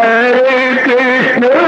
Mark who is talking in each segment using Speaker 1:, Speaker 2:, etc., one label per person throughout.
Speaker 1: Hare Krishna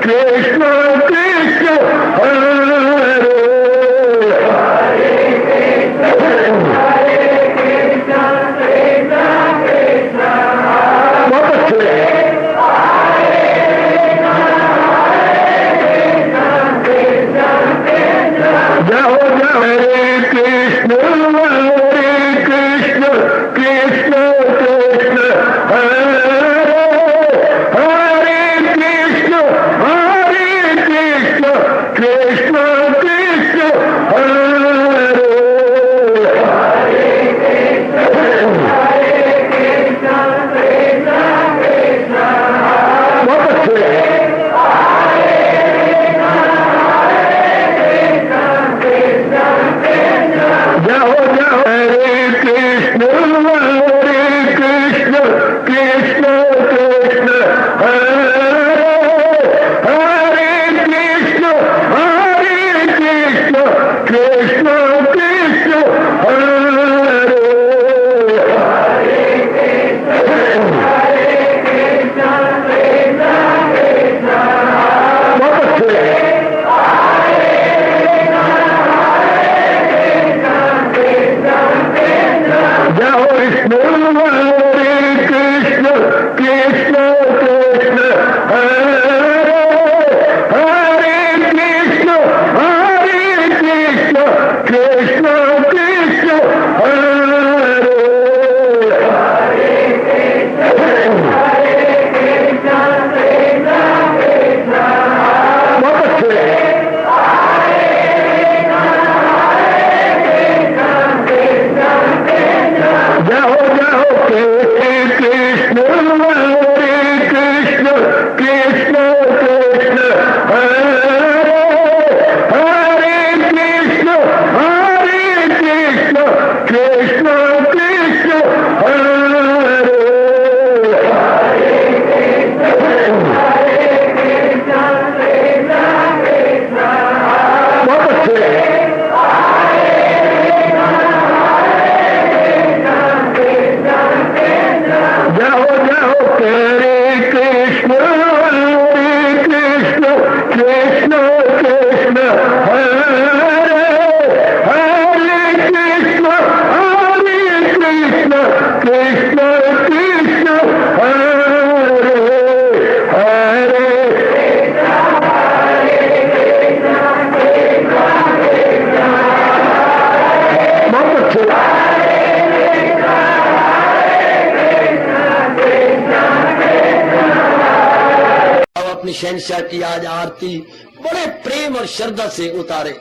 Speaker 1: Krishna Krishna हरे जाओ जाओ हरे कृष्ण कृष्ण कृष्ण हरे हरे कृष्ण कृष्ण कृष्ण हरे बहुत अच्छे जाओ जाओ हरे कृष्ण कृष्ण कृष्ण हरे हरे कृष्ण कृष्ण कृष्ण हरे बहुत अच्छे जाओ विष्णु हरे कृष्ण कृष्ण हरे हरे कृष्ण कृष्ण कृष्ण हरे बहुत अच्छे जाओ जाओ कृष्ण हरे कृष्ण कृष्ण हरे हरे कृष्ण कृष्ण कृष्ण हरे बहुत अच्छे जाओ जाओ हरे कृष्ण कृष्ण हरे हरे कृष्ण कृष्ण कृष्ण हरे हरे बहुत अच्छे
Speaker 2: अपनी शहंशाह की आज आरती बड़े प्रेम और श्रद्धा से उतारे।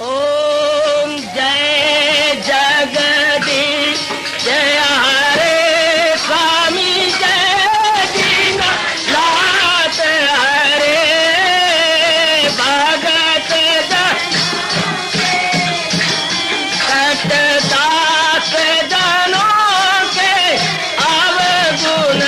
Speaker 2: ओम जय जगदीश जय हरे स्वामी जय दीनानाथ हरे भगत दास जनों के अवगुण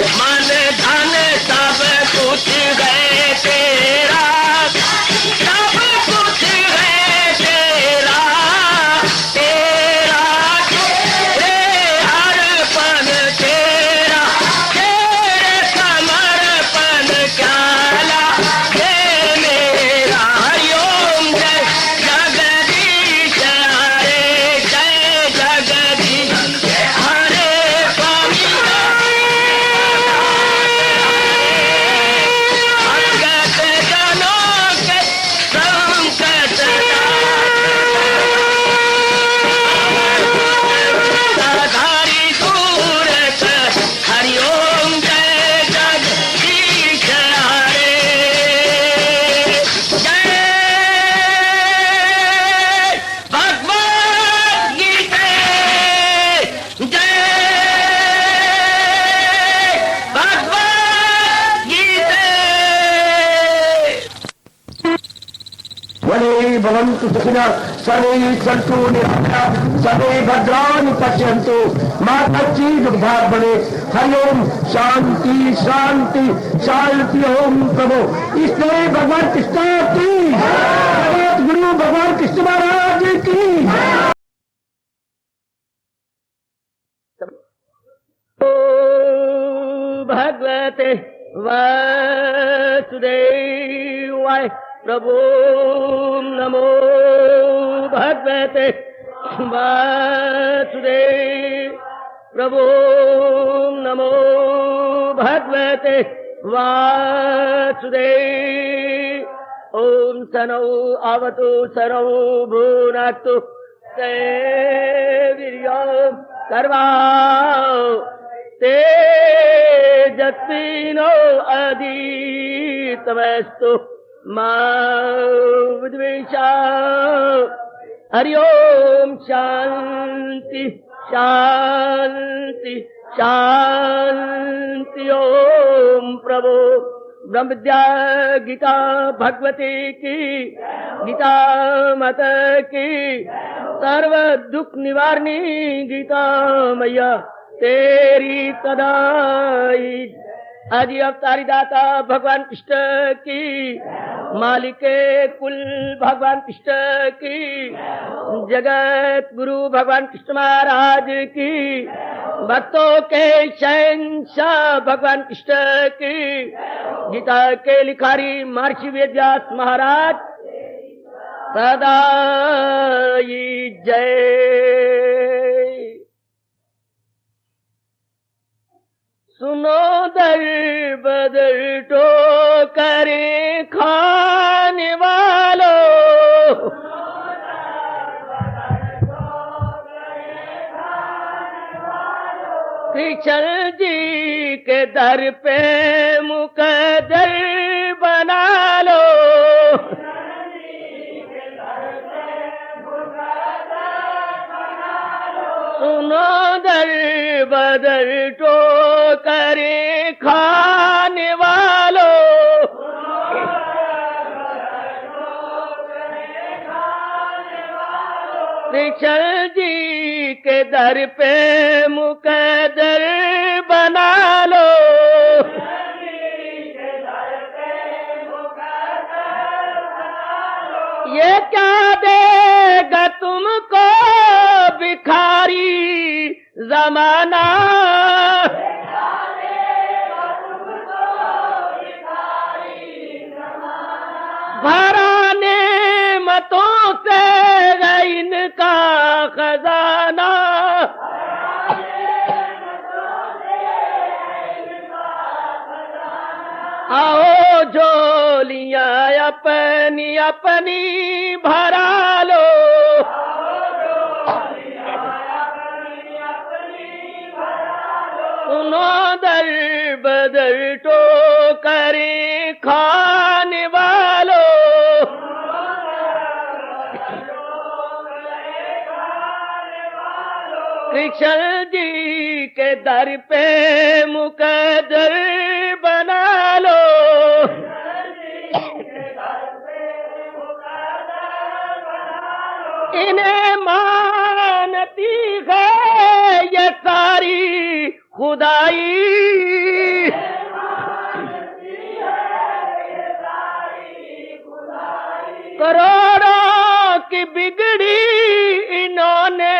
Speaker 2: मन धन सब कुछ है तेरा, सब कुछ है तेरा, तेरा तेरे हर पल तेरा, तेरे समर्पण क्या लागे मेरा। हरिओम जय जगदीश हरे, जय जगदीश हरे स्वामी भगत जनों के संकट साधारी दूर कर। हरिओम जय जगदीश हरे, जय भगवद गीता, जय भगवद गीता।
Speaker 1: वने भवन्तु सुखिनः सर्वे सन्तु निरामयाः सर्वे भद्राणि पश्यन्तु मा कश्चित् दुर्भाग् भवेत्। हरि ओम शांति शांति शांति। ओम प्रभु इसलिए भगवान कृष्ण की जगत गुरु भगवान कृष्ण महाराज की।
Speaker 2: भगवते वासुदेवाय प्रभु नमो भगवते वासुदेव प्रभु नमो भगवते वासुदेव। ओम सनौ अवतु सनौ भुनक्तु वीर्यं कर्वाओ तेजस्विनो अधीतमस्तु मा विद्वेषाओ। हरि ओम शांति शांति शांति। ओम प्रभु ब्रह्म विद्या गीता भगवती की, गीता माता की, सर्व दुख निवारणी गीता मैया तेरी सदाई। आदि अवतारी दाता भगवान कृष्ण की, मालिके कुल भगवान कृष्ण की, जगत गुरु भगवान कृष्ण महाराज की, भक्तों के शहंशाह भगवान कृष्ण की, गीता के लिखारी महर्षि वेदव्यास महाराज सदाई जय। सुनो दर बदर टोकर खाने वालों, कृष्ण जी के दर पे मुकद्दर बना लो। सुनो दर बदर टोकर खाने वालों, कृष्ण जी के दर पे मुकद्दर बना लो। ये क्या देगा तुमको भिखारी जमाना, भरा नेमतों से है इनका खजाना। आओ झोलियां अपनी अपनी भरा लो। सुनो दर बदर टोकर खाने वालों, कृष्ण जी के दर पे मुकद्दर बना लो। इन्हें मानती है ये सारी खुदाई,
Speaker 1: करोड़ों की बिगड़ी इन्होंने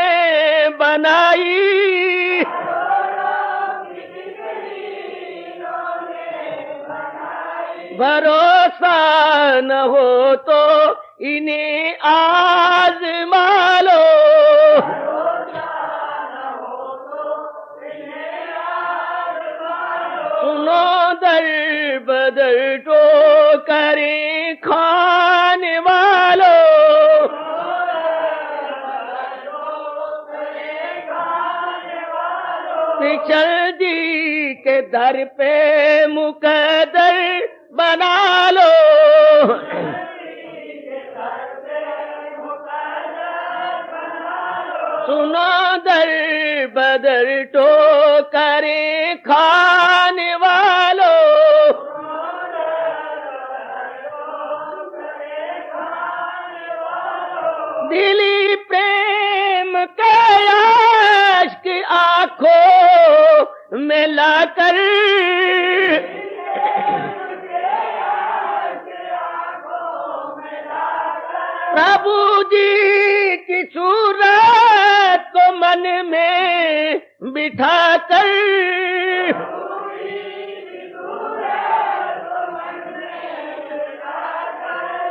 Speaker 1: बनाई, भरोसा न हो तो इन्हें आज़मा लो। सुनो दर बदर तो करें खाने वालों, पिछल जी के दर पे मुकद्दर बना लो। सुनो दर बदर तो करें खाने वालों, दिली प्रेम के आशिक आंखों में लाकर, प्रभु जी की सूरत को मन में बिठाकर,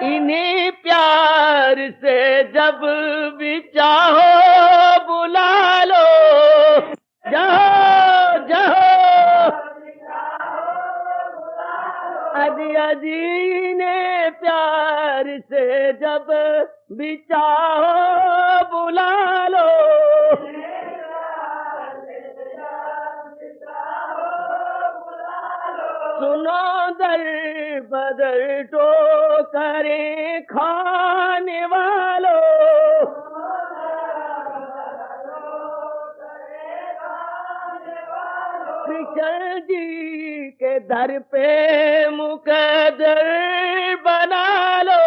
Speaker 1: इन्हीं प्यार से जब भी चाहो बुला लो। जाओ जाओ अजी अजी ने प्यार से जब भी चाहो बुला लो। सुनो दर बदर तो करें खाने वालों, कृष्ण जी के दर पे मुकद्दर बना लो।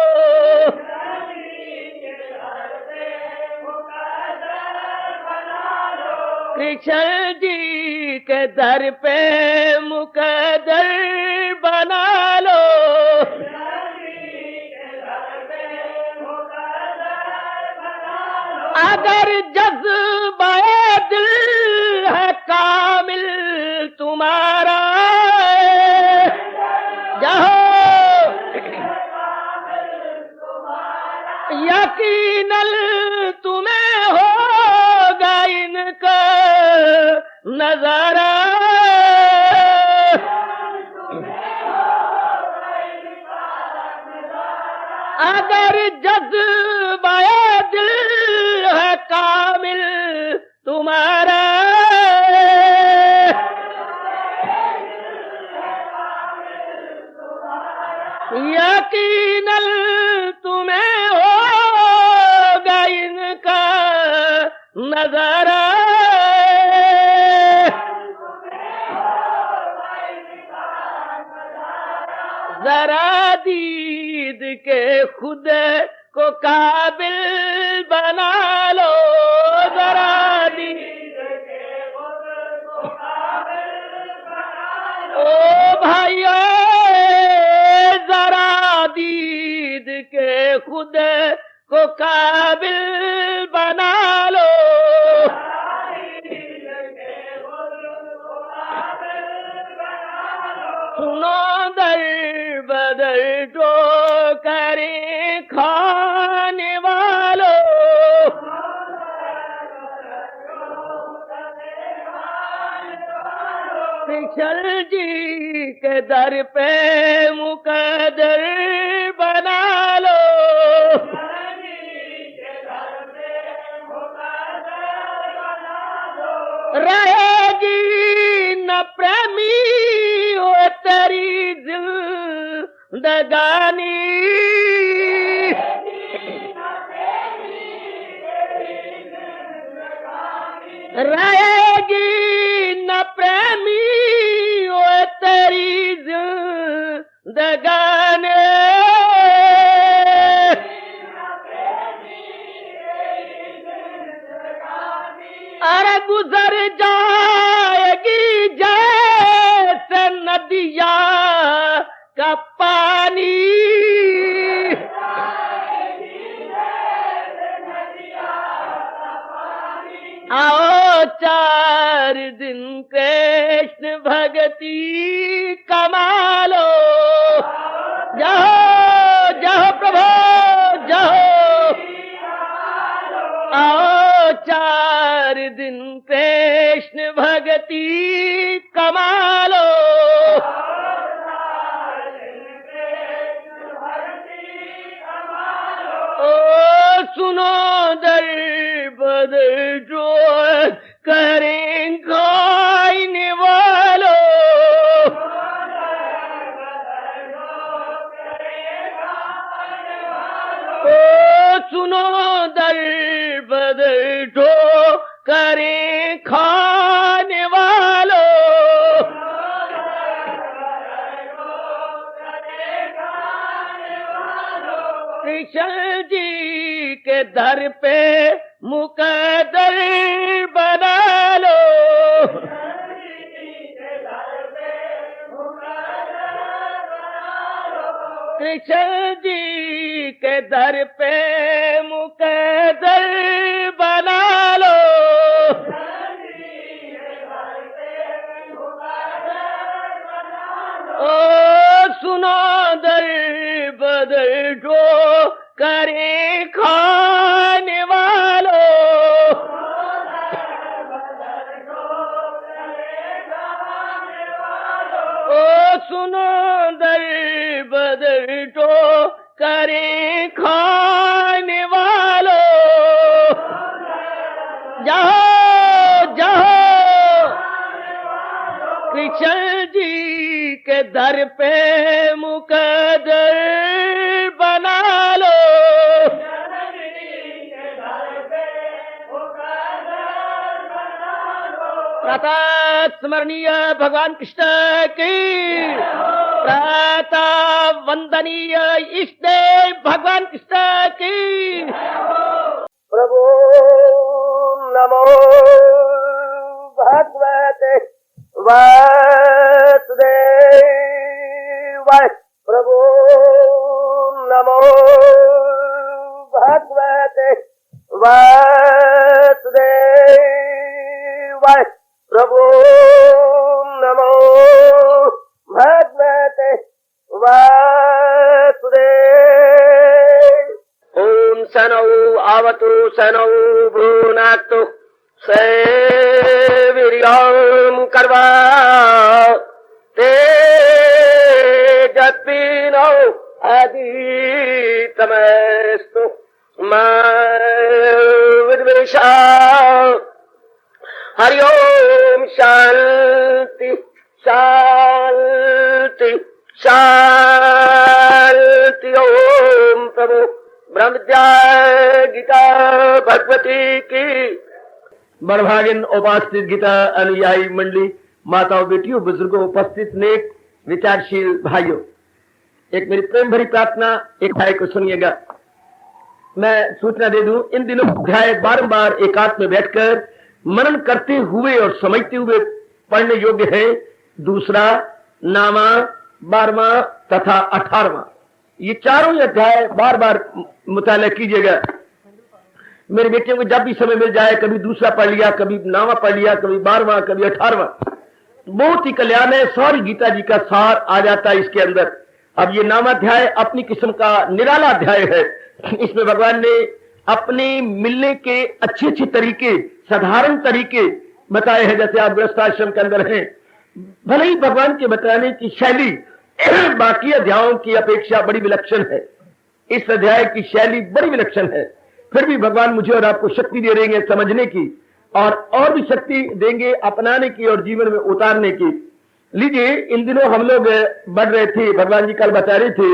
Speaker 1: कृष्ण जी के दर पे मुकद्दर बना लो। अगर जज्बाए दिल है कामिल तुम्हारा, जाओ यकीनन तुम्हें होगा इनका नजारा। अगर जज्बाए दिल है कामिल तुम्हारा, यकीनन तुम्हें होगा इनका नजारा। जरा दीद के खुद को काबिल बना लो। जरा दीद के खुद को काबिल बना लो। ओ भाइयों जरा दीद के खुद को काबिल बना लो। सुनो दर बदर तो करें खाने वालों, कृष्ण जी के दर पे मुकद्दर बना लो। रहेगी न प्रेमी हो तेरी जिंदगानी, रहेगी न प्रेमी हो तेरी जिंदगानी। अरे गुजर जाएगी जैसे नदिया का पानी,
Speaker 3: दिन कृष्ण भक्ति कमालो। जहो जहो प्रभु जहो, आओ 4 दिन कृष्ण भक्ति कमालो। ओ सुनो दर बदर जो करें खाने वालों। ओ सुनो दर बदर जो करें खाने वालों। कृष्ण जी के दर पे मुकद्दर बना लो। कृष्ण जी के दर पे मुकद्दर बना लो। ओ सुनो दर बदर जो करें खाने वालों। ओ सुनो दर बदर जो करें खाने वालों। जाओ जाओ कृष्ण जी के दर पे मुकद्दर बना लो। प्रातः स्मरणीय भगवान कृष्ण की, प्रातः वंदनीय इष्ट देव भगवान कृष्ण की।
Speaker 1: प्रभु नमो भगवते वासुदेवाय। प्रभु नमो भगवते वासुदेवाय। प्रभु नमो भगवते वासुदेव। ओम सनौ आवतु सनौ भ्रूनाक्तु सेवीर्यं कर्वा तेजस्विनो आदितमस्तु मा विद्वेषा। हरि ओम शांति शांति शांति। ओम प्रभु ब्रह्म विद्या गीता भगवती की। बड़भागिन उपस्थित गीता अनुयायी मंडली, माताओं, बेटियों, बुजुर्गों, उपस्थित नेक विचारशील भाइयों, एक मेरी प्रेम भरी प्रार्थना एक अध्याय को सुनिएगा। मैं सूचना दे दूं, इन दिनों अध्याय बारंबार एकांत में बैठकर मनन करते हुए और समझते हुए पढ़ने योग्य है। 2, नामा, 12वां तथा 18वां, ये चारों अध्याय बार बार मुताला कीजिएगा। मेरे बेटियों को जब भी समय मिल जाए, कभी 2 पढ़ लिया, कभी नामा पढ़ लिया, कभी 12वां, कभी 18वां, बहुत ही कल्याण है। सारी गीता जी का सार आ जाता है इसके अंदर। अब ये नामाध्याय अपनी किस्म का निराला अध्याय है। इसमें भगवान ने अपने मिलने के अच्छे अच्छे तरीके, साधारण तरीके बताए हैं। जैसे आप गृहस्थाश्रम के अंदर हैं, भले ही भगवान के बताने की शैली बाकी अध्यायों की अपेक्षा बड़ी विलक्षण है, इस अध्याय की शैली बड़ी विलक्षण है, फिर भी भगवान मुझे और आपको शक्ति दे देंगे समझने की, और भी शक्ति देंगे अपनाने की और जीवन में उतारने की। लीजिए, इन दिनों हम लोग बढ़ रहे थे, भगवान जी कल बता रहे थे,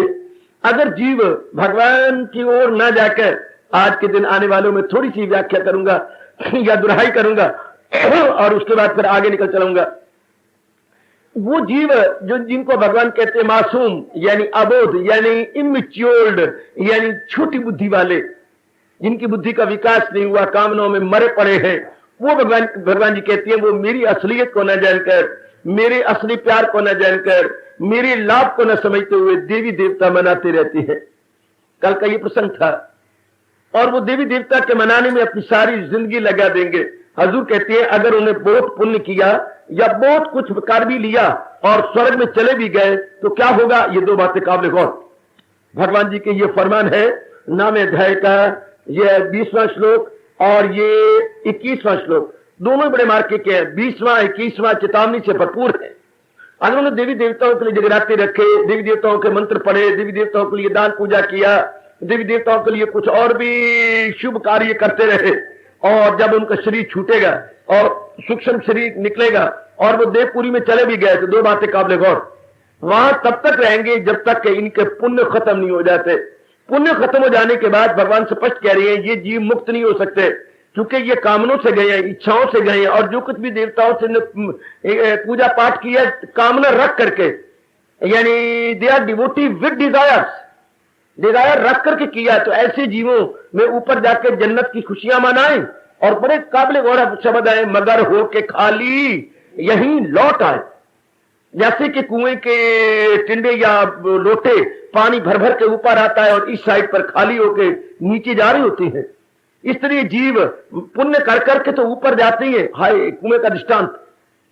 Speaker 1: अगर जीव भगवान की ओर न जाकर, आज के दिन आने वालों में थोड़ी सी व्याख्या करूंगा या दुहाई करूंगा और उसके बाद फिर आगे निकल चलूंगा। वो जीव जो जिनको भगवान कहते हैं मासूम, यानी अबोध, यानी इमेच्योर्ड, यानी छोटी बुद्धि वाले, जिनकी बुद्धि का विकास नहीं हुआ, कामनाओं में मरे पड़े हैं, वो भगवान जी कहते हैं वो मेरी असलियत को न जानकर, मेरे असली प्यार को न जानकर, मेरे लाभ को न समझते हुए देवी देवता मनाते रहते हैं। कल का ये प्रसंग था, और वो देवी देवता के मनाने में अपनी सारी जिंदगी लगा देंगे। हजूर कहते हैं अगर उन्हें बहुत पुण्य किया या बहुत कुछ कर भी लिया और स्वर्ग में चले भी गए तो क्या होगा? ये दो बातें काबिल गौर। भगवान जी के ये फरमान है 9वें अध्याय का ये 20वां श्लोक और ये 21वां श्लोक, दोनों बड़े मार्के के हैं। 20वां 21वां चेतावनी से भरपूर है। अगर उन्होंने देवी देवताओं के लिए जगराते रखे, देवी देवताओं के मंत्र पढ़े, देवी देवताओं के लिए दान पूजा किया, देवी देवताओं के लिए कुछ और भी शुभ कार्य करते रहे, और जब उनका शरीर छूटेगा और सूक्ष्म शरीर निकलेगा और वो देवपुरी में चले भी गए तो दो बातें काबिल गौर, वहां तब तक रहेंगे जब तक कि इनके पुण्य खत्म नहीं हो जाते। पुण्य खत्म हो जाने के बाद भगवान स्पष्ट कह रहे हैं ये जीव मुक्त नहीं हो सकते, क्योंकि ये कामनों से गए हैं, इच्छाओं से गए हैं, और जो कुछ भी देवताओं से पूजा पाठ किया कामना रख करके, यानी they are devotee with desire रख करके किया, तो ऐसे जीवों में ऊपर जाकर जन्नत की खुशियां मनाएं। और बड़े काबिल गौर शब्द आए, मगर हो के खाली यहीं लौट आए। जैसे कि कुएं के टिंडे या लोटे पानी भर भर के ऊपर आता है और इस साइड पर खाली होके नीचे जा रही होती है, इस तरह जीव पुण्य कर करके तो ऊपर जाते हैं। हाय कुएं का दृष्टांत,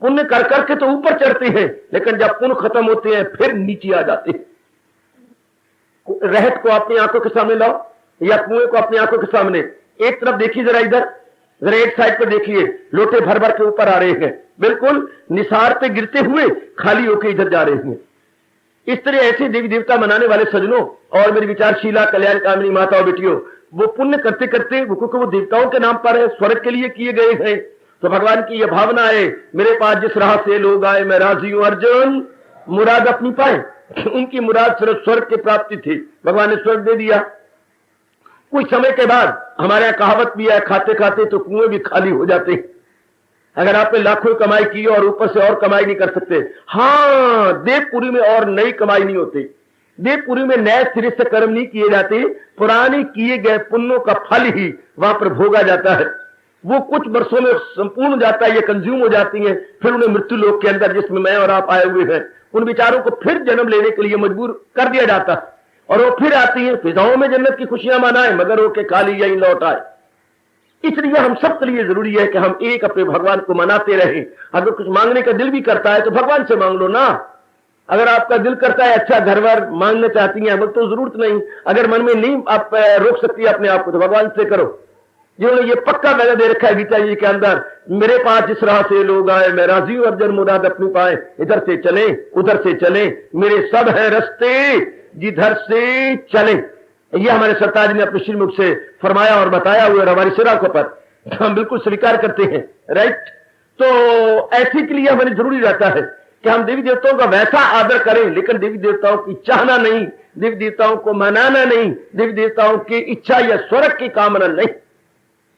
Speaker 1: पुण्य कर करके तो ऊपर चढ़ते हैं, लेकिन जब पुण्य खत्म होते हैं फिर नीचे आ जाते हैं। रहत को अपनी आंखों के सामने लाओ या कुएं को अपनी आंखों के सामने, एक तरफ देखिए जरा, इधर जरा एक साइड पर देखिए, लोटे भर भर के ऊपर आ रहे हैं, बिल्कुल निसार पे गिरते हुए खाली होकर इधर जा रहे हैं। इस तरह ऐसे देवी देवता मनाने वाले सज्जनों और मेरी विचारशीला कल्याण कामिनी माता और बेटियों, वो पुण्य करते करते क्योंकि वो देवताओं के नाम पर है, स्वर्ग के लिए किए गए हैं, तो भगवान की यह भावना है मेरे पास जिस राह से लोग आए मैं राजी हूं, अर्जुन मुराद अपनी पाए। उनकी मुराद सिर्फ स्वर्ग की प्राप्ति थी, भगवान ने स्वर्ग दे दिया। कुछ समय के बाद हमारे यहां कहावत भी है, खाते खाते तो कुएं भी खाली हो जाते हैं। अगर आपने लाखों कमाई की और ऊपर से और कमाई नहीं कर सकते, हाँ देवपुरी में और नई कमाई नहीं होती, देवपुरी में नए सिरे से कर्म नहीं किए जाते, पुराने किए गए पुण्यों का फल ही वहां पर भोगा जाता है। वो कुछ वर्षों में संपूर्ण हो जाता है, ये कंज्यूम हो जाती है, फिर उन्हें मृत्यु लोक के अंदर जिसमें मैं और आप आए हुए हैं, उन विचारों को फिर जन्म लेने के लिए मजबूर कर दिया जाता है, और वो फिर आती है फिजाओं में जन्नत की खुशियां मनाए, मगर वो के खाली यही लौट आए। इसलिए हम सबके लिए जरूरी है कि हम एक अपने भगवान को मनाते रहें। अगर कुछ मांगने का दिल भी करता है तो भगवान से मांग लो ना। अगर आपका दिल करता है अच्छा घर बार मांगना चाहती हैं, अब तो जरूरत नहीं, अगर मन में नहीं आप रोक सकती अपने आप को तो भगवान से करो। जिन्होंने ये पक्का वादा दे रखा है गीता जी के अंदर, मेरे पास जिस राह से लोग आए मैं राजी हूं, अर्जुन मुराद अपनी पाए, इधर से चले उधर से चले, मेरे सब है रास्ते जिधर से चले। ये हमारे सरताज जी ने अपने श्रीमुख से फरमाया और बताया हुआ और हमारी सिराखों पर हम बिल्कुल स्वीकार करते हैं, राइट। तो ऐसे के लिए हमें जरूरी रहता है कि हम देवी देवताओं का वैसा आदर करें, लेकिन देवी देवताओं की चाहना नहीं, देवी देवताओं को मनाना नहीं, देवी देवताओं की इच्छा या स्वर्ग की कामना नहीं।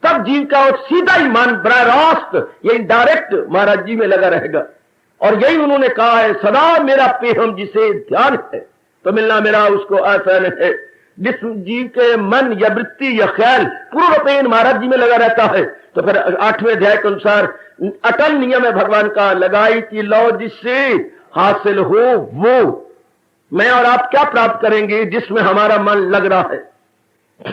Speaker 1: तब जीव का और सीधा ईमान बड़ा रास्त या इनडायरेक्ट महाराज जी में लगा रहेगा। और यही उन्होंने कहा है, सदा मेरा पेहम जिसे ध्यान है तो मिलना मेरा उसको आसान है। जिस जीव के मन या वृत्ति या ख्याल पूर्ण पेन महाराज जी में लगा रहता है, तो फिर 8वें अध्याय के अनुसार अटल नियम है भगवान का, लगाई कि लो जिससे हासिल हो वो। मैं और आप क्या प्राप्त करेंगे? जिसमें हमारा मन लग रहा है,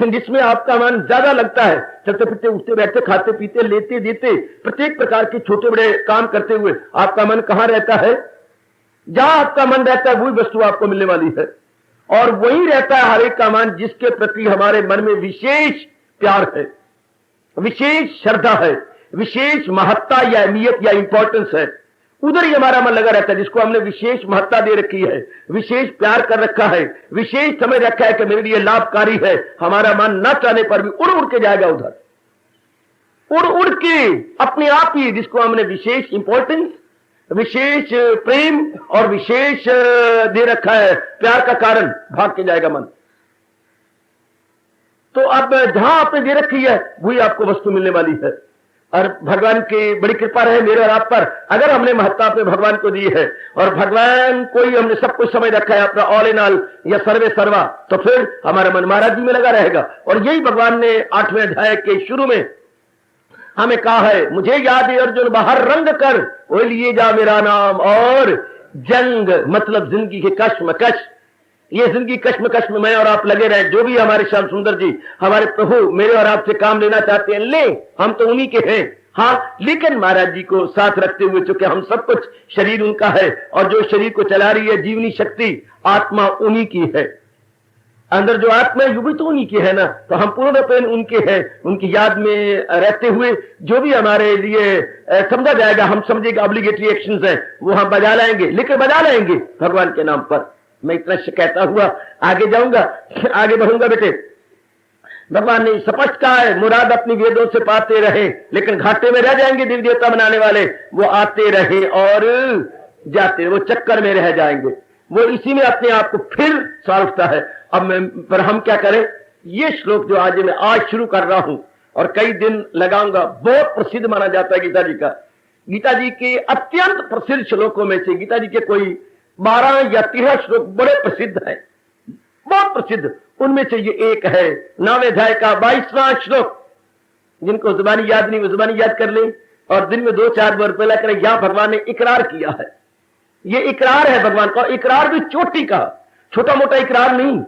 Speaker 1: जिसमें आपका मन ज्यादा लगता है, चलते फिरते उठते बैठते खाते पीते लेते देते प्रत्येक प्रकार के छोटे बड़े काम करते हुए आपका मन कहां रहता है? जहां आपका मन रहता है वही वस्तु आपको मिलने वाली है। और वही रहता है हर एक का मन जिसके प्रति हमारे मन में विशेष प्यार है, विशेष श्रद्धा है, विशेष महत्ता या अहमियत या इंपॉर्टेंस है, उधर ही हमारा मन लगा रहता है। जिसको हमने विशेष महत्ता दे रखी है, विशेष प्यार कर रखा है, विशेष समझ रखा है कि मेरे लिए लाभकारी है, हमारा मन न चाहने पर भी उड़ उड़ के जाएगा उधर, उड़ उड़ के अपने आप ही, जिसको हमने विशेष इंपॉर्टेंस, विशेष प्रेम और विशेष दे रखा है प्यार का कारण, भाग के जाएगा मन। तो अब जहां आपने दे रखी है वही आपको वस्तु मिलने वाली है। और भगवान की बड़ी कृपा रहे मेरे और आप पर, अगर हमने महत्ता अपने भगवान को दी है और भगवान को ही हमने सब कुछ समझ रखा है अपना ऑल इन ऑल या सर्वे सर्वा, तो फिर हमारा मन महाराज जी में लगा रहेगा। और यही भगवान ने 8वें अध्याय के शुरू में हमें कहा है, मुझे याद है अर्जुन बाहर रंग कर वो लिए जा मेरा नाम। और जंग मतलब जिंदगी के कश्मकश, ये जिंदगी कश्मकश में मैं और आप लगे रहे। जो भी हमारे श्याम सुंदर जी हमारे प्रभु मेरे और आपसे काम लेना चाहते हैं ले, हम तो उन्हीं के हैं,
Speaker 3: हाँ, लेकिन महाराज जी को साथ रखते हुए, चूंकि हम सब कुछ शरीर उनका है और जो शरीर को चला रही है जीवनी शक्ति आत्मा उन्हीं की है, अंदर जो आत्मा है वो भी तो उन्हीं की है ना। तो हम पूर्ण रूपेण उनके हैं, उनकी याद में रहते हुए जो भी हमारे लिए समझा जाएगा, हम समझेगा ऑब्लिगेटरी एक्शंस हैं, वो हम बजा लाएंगे, लेकिन बजा लाएंगे भगवान के नाम पर। मैं इतना कहता हुआ आगे जाऊंगा, आगे बढ़ूंगा। बेटे, भगवान ने स्पष्ट कहा है, मुराद अपनी वेदों से पाते रहे, लेकिन घाटे में रह जाएंगे देवी देवता बनाने वाले, वो आते रहे और जाते रहे, वो चक्कर में रह जाएंगे, वो इसी में अपने आप को फिर सॉल्वता है। अब पर हम क्या करें, ये श्लोक जो आज मैं आज शुरू कर रहा हूं और कई दिन लगाऊंगा, बहुत प्रसिद्ध माना जाता है गीता जी का। गीता जी के अत्यंत प्रसिद्ध श्लोकों में से गीता जी के कोई 12 या 13 श्लोक बड़े प्रसिद्ध हैं, बहुत प्रसिद्ध। उनमें से ये एक है 9वें अध्याय का 22वां श्लोक। जिनको जुबानी याद नहीं वो जुबानी याद कर ले और दिन में 2-4 बार पहला करें। यहां भगवान ने इकरार किया है, ये इकरार है भगवान का, इकरार भी चोटी का, छोटा मोटा इकरार नहीं।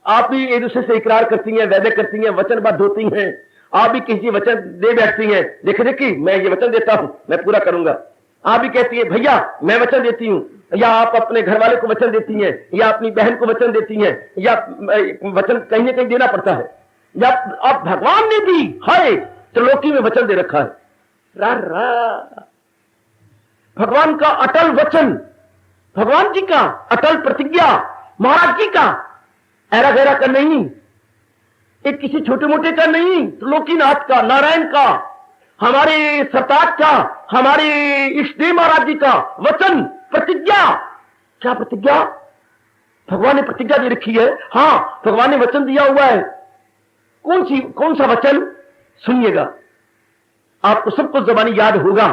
Speaker 3: आप भी एक दूसरे से इकरार करती हैं, वादे करती हैं, वचनबद्ध होती हैं, आप भी किसी वचन दे बैठती हैं, देखी मैं ये वचन देता हूं, मैं पूरा करूंगा। आप भी कहती है भैया मैं वचन देती हूं, या आप अपने घर वाले को वचन देती हैं, या अपनी बहन को वचन देती हैं, या वचन कहीं ना कहीं देना पड़ता है। या अब भगवान ने भी है त्रिलोकी में वचन दे रखा है, भगवान का अटल वचन, भगवान जी का अटल प्रतिज्ञा, महाराज जी का, ऐरा गैरा का नहीं, एक किसी छोटे मोटे का नहीं, त्रिलोकीनाथ का, नारायण का, हमारे सरताज का, हमारे इष्टदेव महाराज जी का वचन, प्रतिज्ञा। क्या प्रतिज्ञा? भगवान ने प्रतिज्ञा दे रखी है। हाँ, भगवान ने वचन दिया हुआ है। कौन सा वचन? सुनिएगा, आपको सब कुछ ज़बानी याद होगा,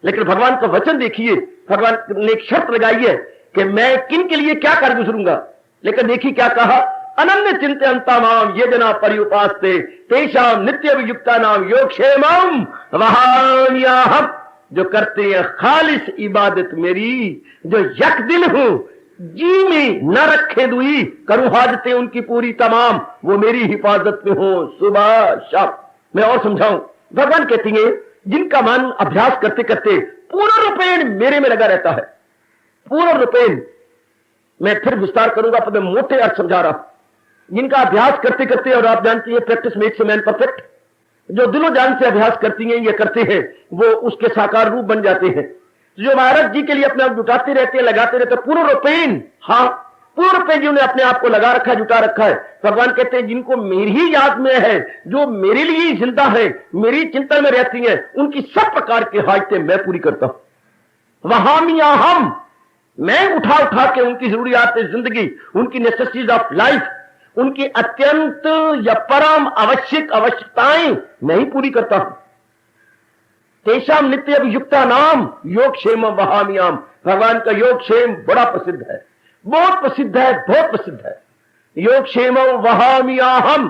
Speaker 3: लेकिन भगवान का वचन देखिए। भगवान ने एक शर्त लगाई है कि मैं किन के लिए क्या कर गुजरूंगा, लेकिन देखिए क्या कहा, अनन्य चिंतयन्ता माम ये जना पर्युपास्ते तेषाम नित्य वियुक्ता नाम योगक्षेमम वहाम्यहम्। जो करते हैं खालिस इबादत मेरी, जो यक दिल हूं, जी में न रखे दुई, करूं हाजते उनकी पूरी तमाम, वो मेरी हिफाजत में हो सुबह शाम। मैं और समझाऊं, भगवान कहती है जिनका मन अभ्यास करते करते पूर्ण रूपेण मेरे में लगा रहता है, पूर्ण रूपेण, मैं फिर विस्तार करूंगा पर मैं मोटे अर्थ समझा रहा हूं। जिनका अभ्यास करते करते, और आप जानती हैं practice makes a man perfect, जो दिलो जान से अभ्यास करती हैं, ये करते हैं, वो उसके साकार रूप बन जाते हैं। जो महाराज जी के लिए अपने आप जुटाते रहते हैं, लगाते रहते हैं, पूर्ण रूपेण, हाँ पूर्ण रूपेण जिन्होंने अपने आप को लगा रखा है, जुटा रखा है। भगवान कहते हैं जिनको मेरी ही याद में है, जो मेरे लिए जिंदा है, मेरी चिंतन में रहती हैं, उनकी सब प्रकार की हाजतें मैं पूरी करता हूं। वहाम्यहम्, मैं उठा उठा के उनकी जरूरियात जिंदगी, उनकी नेसेसिटीज ऑफ लाइफ, उनकी अत्यंत या परम आवश्यक आवश्यकताएं मैं ही पूरी करता हूं। तेषाम नित्य अभियुक्ता नाम योगक्षेम वहाम्यहम्। भगवान का योगक्षेम बड़ा प्रसिद्ध है, बहुत प्रसिद्ध है, बहुत प्रसिद्ध है। योगक्षेम वहाम्यहम्,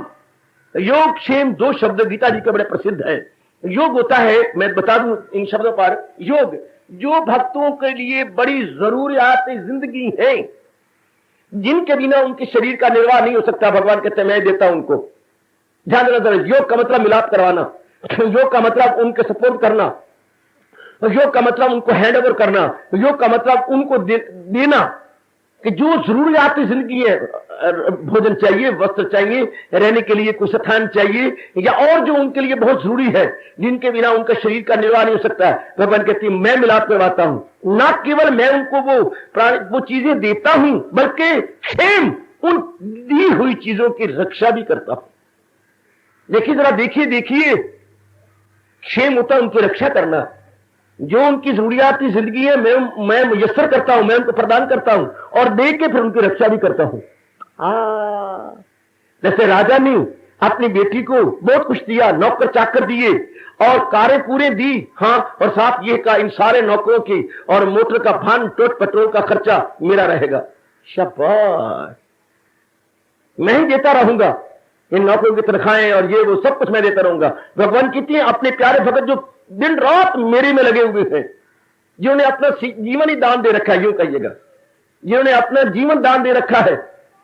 Speaker 3: योगक्षेम 2 शब्द गीता जी के बड़े प्रसिद्ध है। योग होता है, मैं बता दूं इन शब्दों पर, योग जो भक्तों के लिए बड़ी जरूरियात जिंदगी है, जिनके बिना उनके शरीर का निर्वाह नहीं हो सकता, भगवान कहते हैं मैं देता हूं उनको। ध्यान देना जरा, योग का मतलब मिलाप करवाना, योग का मतलब उनके सपोर्ट करना, योग का मतलब उनको हैंड ओवर करना, योग का मतलब उनको देना कि जो जरूरियात जिंदगी है, भोजन चाहिए, वस्त्र चाहिए, रहने के लिए कुछ स्थान चाहिए, या और जो उनके लिए बहुत जरूरी है, जिनके बिना उनका शरीर का निर्वाह नहीं हो सकता है, भगवान कहती है मैं मिलाप करवाता हूं। ना केवल मैं उनको वो चीजें देता हूं, बल्कि क्षेम, उन दी हुई चीजों की रक्षा भी करता हूं। देखिए जरा, देखिए क्षेम होता है उनकी रक्षा करना। जो उनकी जरूरियात की जिंदगी है मैं मुयस्सर करता हूं, मैं उनको प्रदान करता हूं, और दे के फिर उनकी रक्षा भी करता हूं। जैसे राजा ने अपनी बेटी को बहुत कुछ दिया, नौकर चाकर दिए और कारें पूरे दी, हाँ, और साथ ये कहा इन सारे नौकरों की और मोटर का भान टोट पेट्रोल का खर्चा मेरा रहेगा। शाबाश, मैं ही देता रहूंगा, इन नौकरों की तनख्वाहें और ये वो सब कुछ मैं देता रहूंगा। भगवान कितने अपने प्यारे भगत जो दिन रात मेरे में लगे हुए हैं, जिन्होंने अपना जीवन ही दान दे रखा है, यूं कहिएगा, जिन्होंने अपना जीवन दान दे रखा है।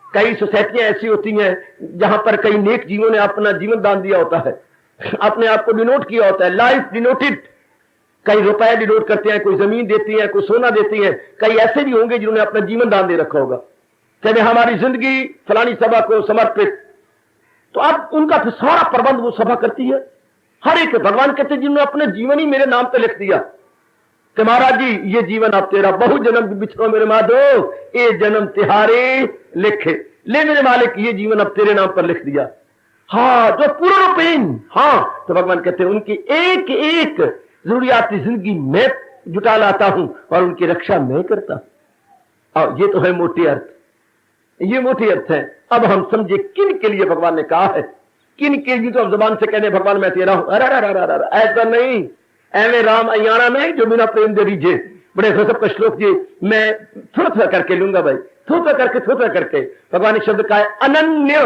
Speaker 3: कई सोसाइटियां ऐसी होती हैं जहां पर कई नेक जीवों ने अपना जीवन दान दिया होता है, अपने आप को डिनोट किया होता है, लाइफ डिनोटेड, कई रुपए डिनोट करते हैं, कोई जमीन देती है, कोई सोना देती है। कई ऐसे भी होंगे जिन्होंने अपना जीवन दान दे रखा होगा, कहते हमारी जिंदगी फलानी सभा को समर्पित। तो अब उनका फिर सारा प्रबंध वो सभा करती है। हर एक भगवान कहते हैं जिन्होंने अपने जीवन ही मेरे नाम पे लिख दिया कि महाराज जी ये जीवन आप तेरा, बहु जन्म बिछड़ो मेरे माधो, ये जन्म तिहारे लिखे, ले मेरे मालिक ये जीवन अब तेरे नाम पर लिख दिया। हाँ, जो पूर्ण रूपेण, हाँ, तो भगवान कहते हैं उनकी एक एक जरूरियाती जिंदगी मैं जुटा लाता हूं और उनकी रक्षा मैं करता हूं। और ये तो है मोटे अर्थ, ये मोटे अर्थ है। अब हम समझे किन के लिए भगवान ने कहा है, किन के लिए। तो हम जबान से कहने भगवान मैं तेरा हूं, अरे ऐसा नहीं, एवे राम अयाना में जो बिना प्रेम दे दीजिए। बड़े गजब का श्लोक जी, मैं थोड़ा थोड़ा करके लूंगा भाई, थोड़ा करके। भगवान ने शब्द कहा है अनन्य,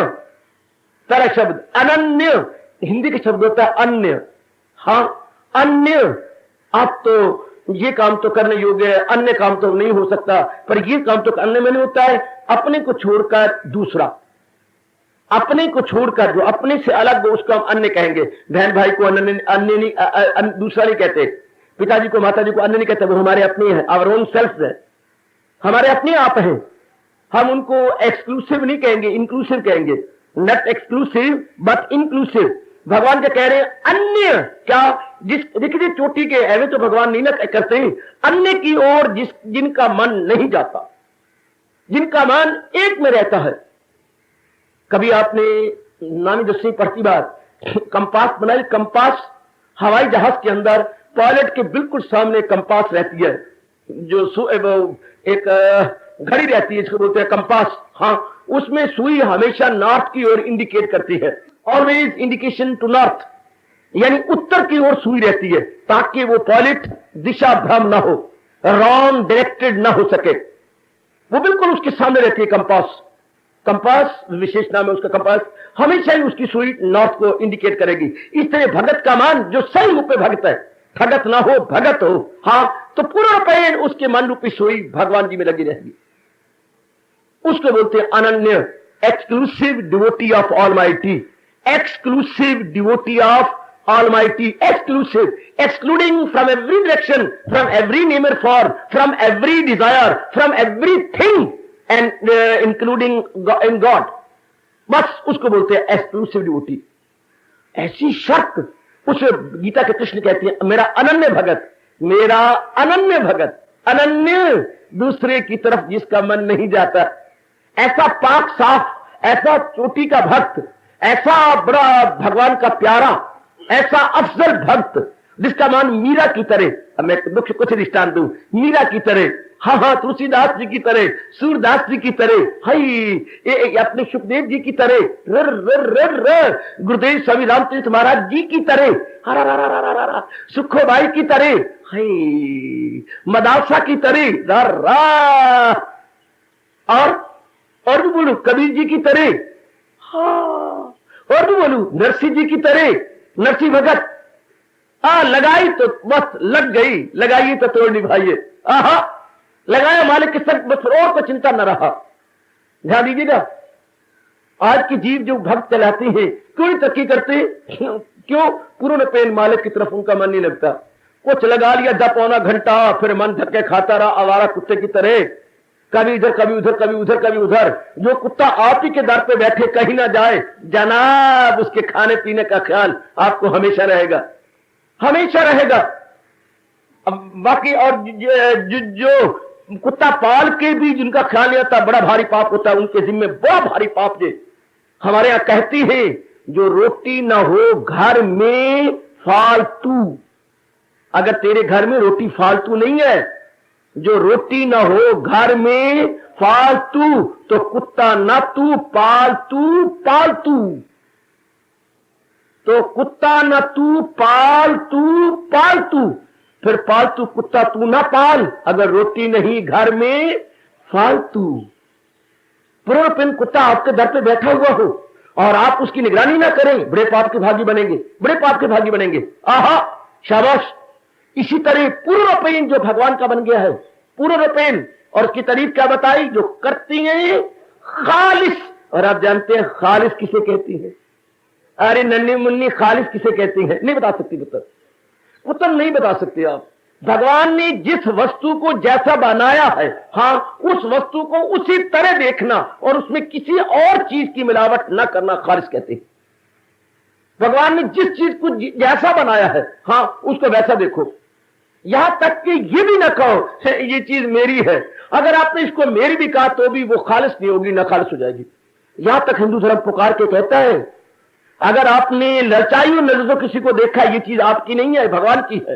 Speaker 3: तरह शब्द अनन्य, हिंदी के शब्द होता है अन्य। हाँ, अन्य, आप तो ये काम तो करने योग्य है, अन्य काम तो नहीं हो सकता, पर ये काम तो अन्य में नहीं होता है। अपने को छोड़कर दूसरा, अपने को छोड़कर जो अपने से अलग हो उसको हम अन्य कहेंगे। बहन भाई को अन्य नहीं, दूसरा नहीं कहते। पिताजी को माताजी को अन्य नहीं कहते, वो हमारे अपने हैं, आवर ओन सेल्फ है, हमारे अपने आप हैं। हम उनको एक्सक्लूसिव नहीं कहेंगे, इंक्लूसिव कहेंगे। Not exclusive but inclusive. भगवान क्या कह रहे हैं? अन्य। क्या? देखिए चोटी के ऐसे तो भगवान नहीं ना करते, अन्य की ओर जिनका मन नहीं जाता, जिनका मन एक में रहता है। कभी आपने नानी 10वीं पढ़ती बात कंपास बनाई। कंपास हवाई जहाज के अंदर पायलट के बिल्कुल सामने कंपास रहती है, जो एक घड़ी रहती है, इसको बोलते हैं कंपास। हाँ, उसमें सुई हमेशा नॉर्थ की ओर इंडिकेट करती है, ऑलवेज इंडिकेशन टू नॉर्थ, यानी उत्तर की ओर सुई रहती है, ताकि वो पायलट दिशा भ्रम ना हो, रॉन्ग डायरेक्टेड ना हो सके। वो बिल्कुल उसके सामने रहती है कंपास। कंपास विशेष नाम है उसका, कंपास हमेशा ही उसकी सुई नॉर्थ को इंडिकेट करेगी। इस तरह भगत का मान जो सही रूप में भगत है, ठगत ना हो भगत हो, हाँ, तो पूरा पैन उसके मन रूपी सुई भगवान जी में लगी रहेगी। उसको बोलते हैं अनन्य, exclusive devotee of almighty, exclusive devotee of Almighty, exclusive, excluding from every direction, from every name or form, from every desire, from everything, and including in God. बस उसको बोलते हैं exclusive devotee। ऐसी शर्त उस गीता के कृष्ण कहती है मेरा अनन्य भगत, मेरा अनन्य भगत, अनन्य, दूसरे की तरफ जिसका मन नहीं जाता, ऐसा पाक साफ, ऐसा चोटी का भक्त, ऐसा बड़ा भगवान का प्यारा, ऐसा अफजल भक्त जिसका मान मीरा की तरह। मैं कुछ दृष्टांत दूं, मीरा की तरह, हाँ हाँ, तुलसीदास जी की तरह, सूरदास जी की तरह, हाई अपने सुखदेव जी की तरह, रर रर रर रर गुरुदेव स्वामी रामतीर्थ महाराज जी की तरह, सुखोबाई की तरह, हाई मदासा की तरह, रर रा, और भी बोलू कबीर जी की तरह, हाँ, और भी बोलू नरसिंह जी की तरह, नरसिंह भगत। लगाई तो बस लग गई, लगाइए तो तोड़ निभाइए, आहा, लगाया मालिक के संग, बस और को चिंता न रहा। ध्यान दीजिएगा, आज की जीव जो भक्त चलाती है क्यों नहीं तरक्की करते? क्यों? पूर्ण पेन मालिक की तरफ उनका मन नहीं लगता। कुछ लगा लिया 10 घंटा, फिर मन धक्के खाता रहा आवारा कुत्ते की तरह, कभी इधर कभी उधर, कभी उधर कभी उधर। जो कुत्ता आप ही के दर पे बैठे कहीं ना जाए जनाब, उसके खाने पीने का ख्याल आपको हमेशा रहेगा, हमेशा रहेगा। अब बाकी और जो कुत्ता पाल के भी जिनका ख्याल नहीं आता, बड़ा भारी पाप होता है उनके जिम्मे, बड़ा भारी पाप। जे हमारे यहां कहती है जो रोटी ना हो घर में फालतू, अगर तेरे घर में रोटी फालतू नहीं है, जो रोटी ना हो घर में फालतू, तो कुत्ता ना तू पालतू, पालतू, तो कुत्ता ना तू पालतू, पालतू, फिर पालतू कुत्ता तू ना पाल, अगर रोटी नहीं घर में फालतू। पूरा दिन कुत्ता आपके दर पे बैठा हुआ हो और आप उसकी निगरानी ना करें, बड़े पाप के भागी बनेंगे, बड़े पाप के भागी बनेंगे। आहा, शाबाश। इसी तरह पूर्ण पेन जो भगवान का बन गया है, पूर्ण पेन, और उसकी तारीफ क्या बताई? जो करती हैं खालिस। और आप जानते हैं खालिस किसे कहती है? अरे नन्ही मुन्नी खालिस किसे कहती है? नहीं बता सकती। मतलब पुत्र नहीं बता सकते आप। भगवान ने जिस वस्तु को जैसा बनाया है, हाँ, उस वस्तु को उसी तरह देखना और उसमें किसी और चीज की मिलावट न करना खालिस कहते हैं। भगवान ने जिस चीज को जैसा बनाया है, हाँ, उसको वैसा देखो। यहां तक कि ये भी ना कहो ये चीज मेरी है। अगर आपने इसको मेरी भी कहा तो भी वो खालिस नहीं होगी, ना खालिस हो जाएगी। यहां तक हिंदू धर्म पुकार के कहता है, अगर आपने ललचाई नजर से किसी को देखा, ये चीज आपकी नहीं है, भगवान की है,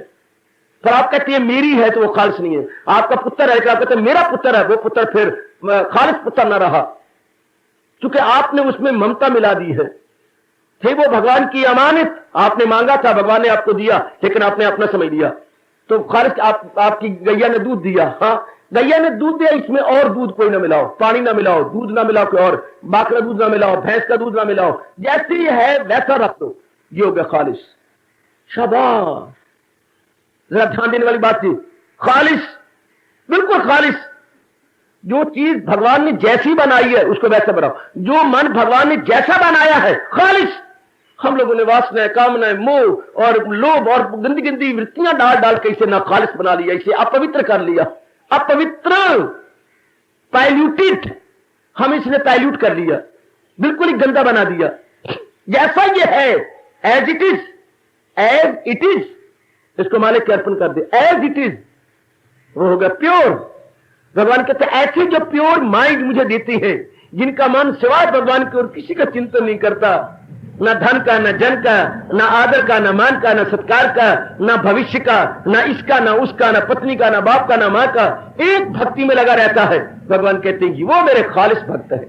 Speaker 3: पर आप कहते हैं मेरी है, तो वो खालिस नहीं है। आपका पुत्र है, आप कहते हैं मेरा पुत्र है, वो पुत्र फिर खालिस पुत्र ना रहा, क्योंकि आपने उसमें ममता मिला दी है। थे वो भगवान की अमानत, आपने मांगा था, भगवान ने आपको दिया, लेकिन आपने अपना समझ लिया, तो खालिस आपकी गैया ने दूध दिया, हाँ, गैया ने दूध दिया, इसमें और दूध कोई ना मिलाओ, पानी ना मिलाओ, दूध ना मिलाओ, कोई और बाकरा दूध ना मिलाओ, भैंस का दूध ना मिलाओ, जैसी है वैसा रख दो, ये हो गया खालिस। शाबाश, जरा ध्यान देने वाली बात थी, खालिस, बिल्कुल खालिस। जो चीज भगवान ने जैसी बनाई है उसको वैसा बनाओ। जो मन भगवान ने जैसा बनाया है, खालिस। हम लोगों ने वासनाएं, कामनाएं, मोह और लोभ और गंदी गंदी वृत्तियां डाल डाल के इसे ना खालिस बना लिया, इसे अपवित्र कर लिया, अपवित्र, पाइल्यूटेड, हम इसने पाइल्यूट कर लिया, बिल्कुल ही गंदा बना दिया। जैसा ये है, एज इट इज, इसको मालिक के अर्पण कर दे, एज इट इज, वो होगा प्योर। भगवान कहते हैं ऐसी जो प्योर माइंड मुझे देती है, जिनका मन सिवाय भगवान की और किसी का चिंतन नहीं करता, ना धन का, ना जन का, ना आदर का, ना मान का, ना सत्कार का, ना भविष्य का, ना इसका, ना उसका, ना पत्नी का, ना बाप का, ना मां का, एक भक्ति में लगा रहता है। भगवान कहते हैं कि वो मेरे खालिस भक्त है।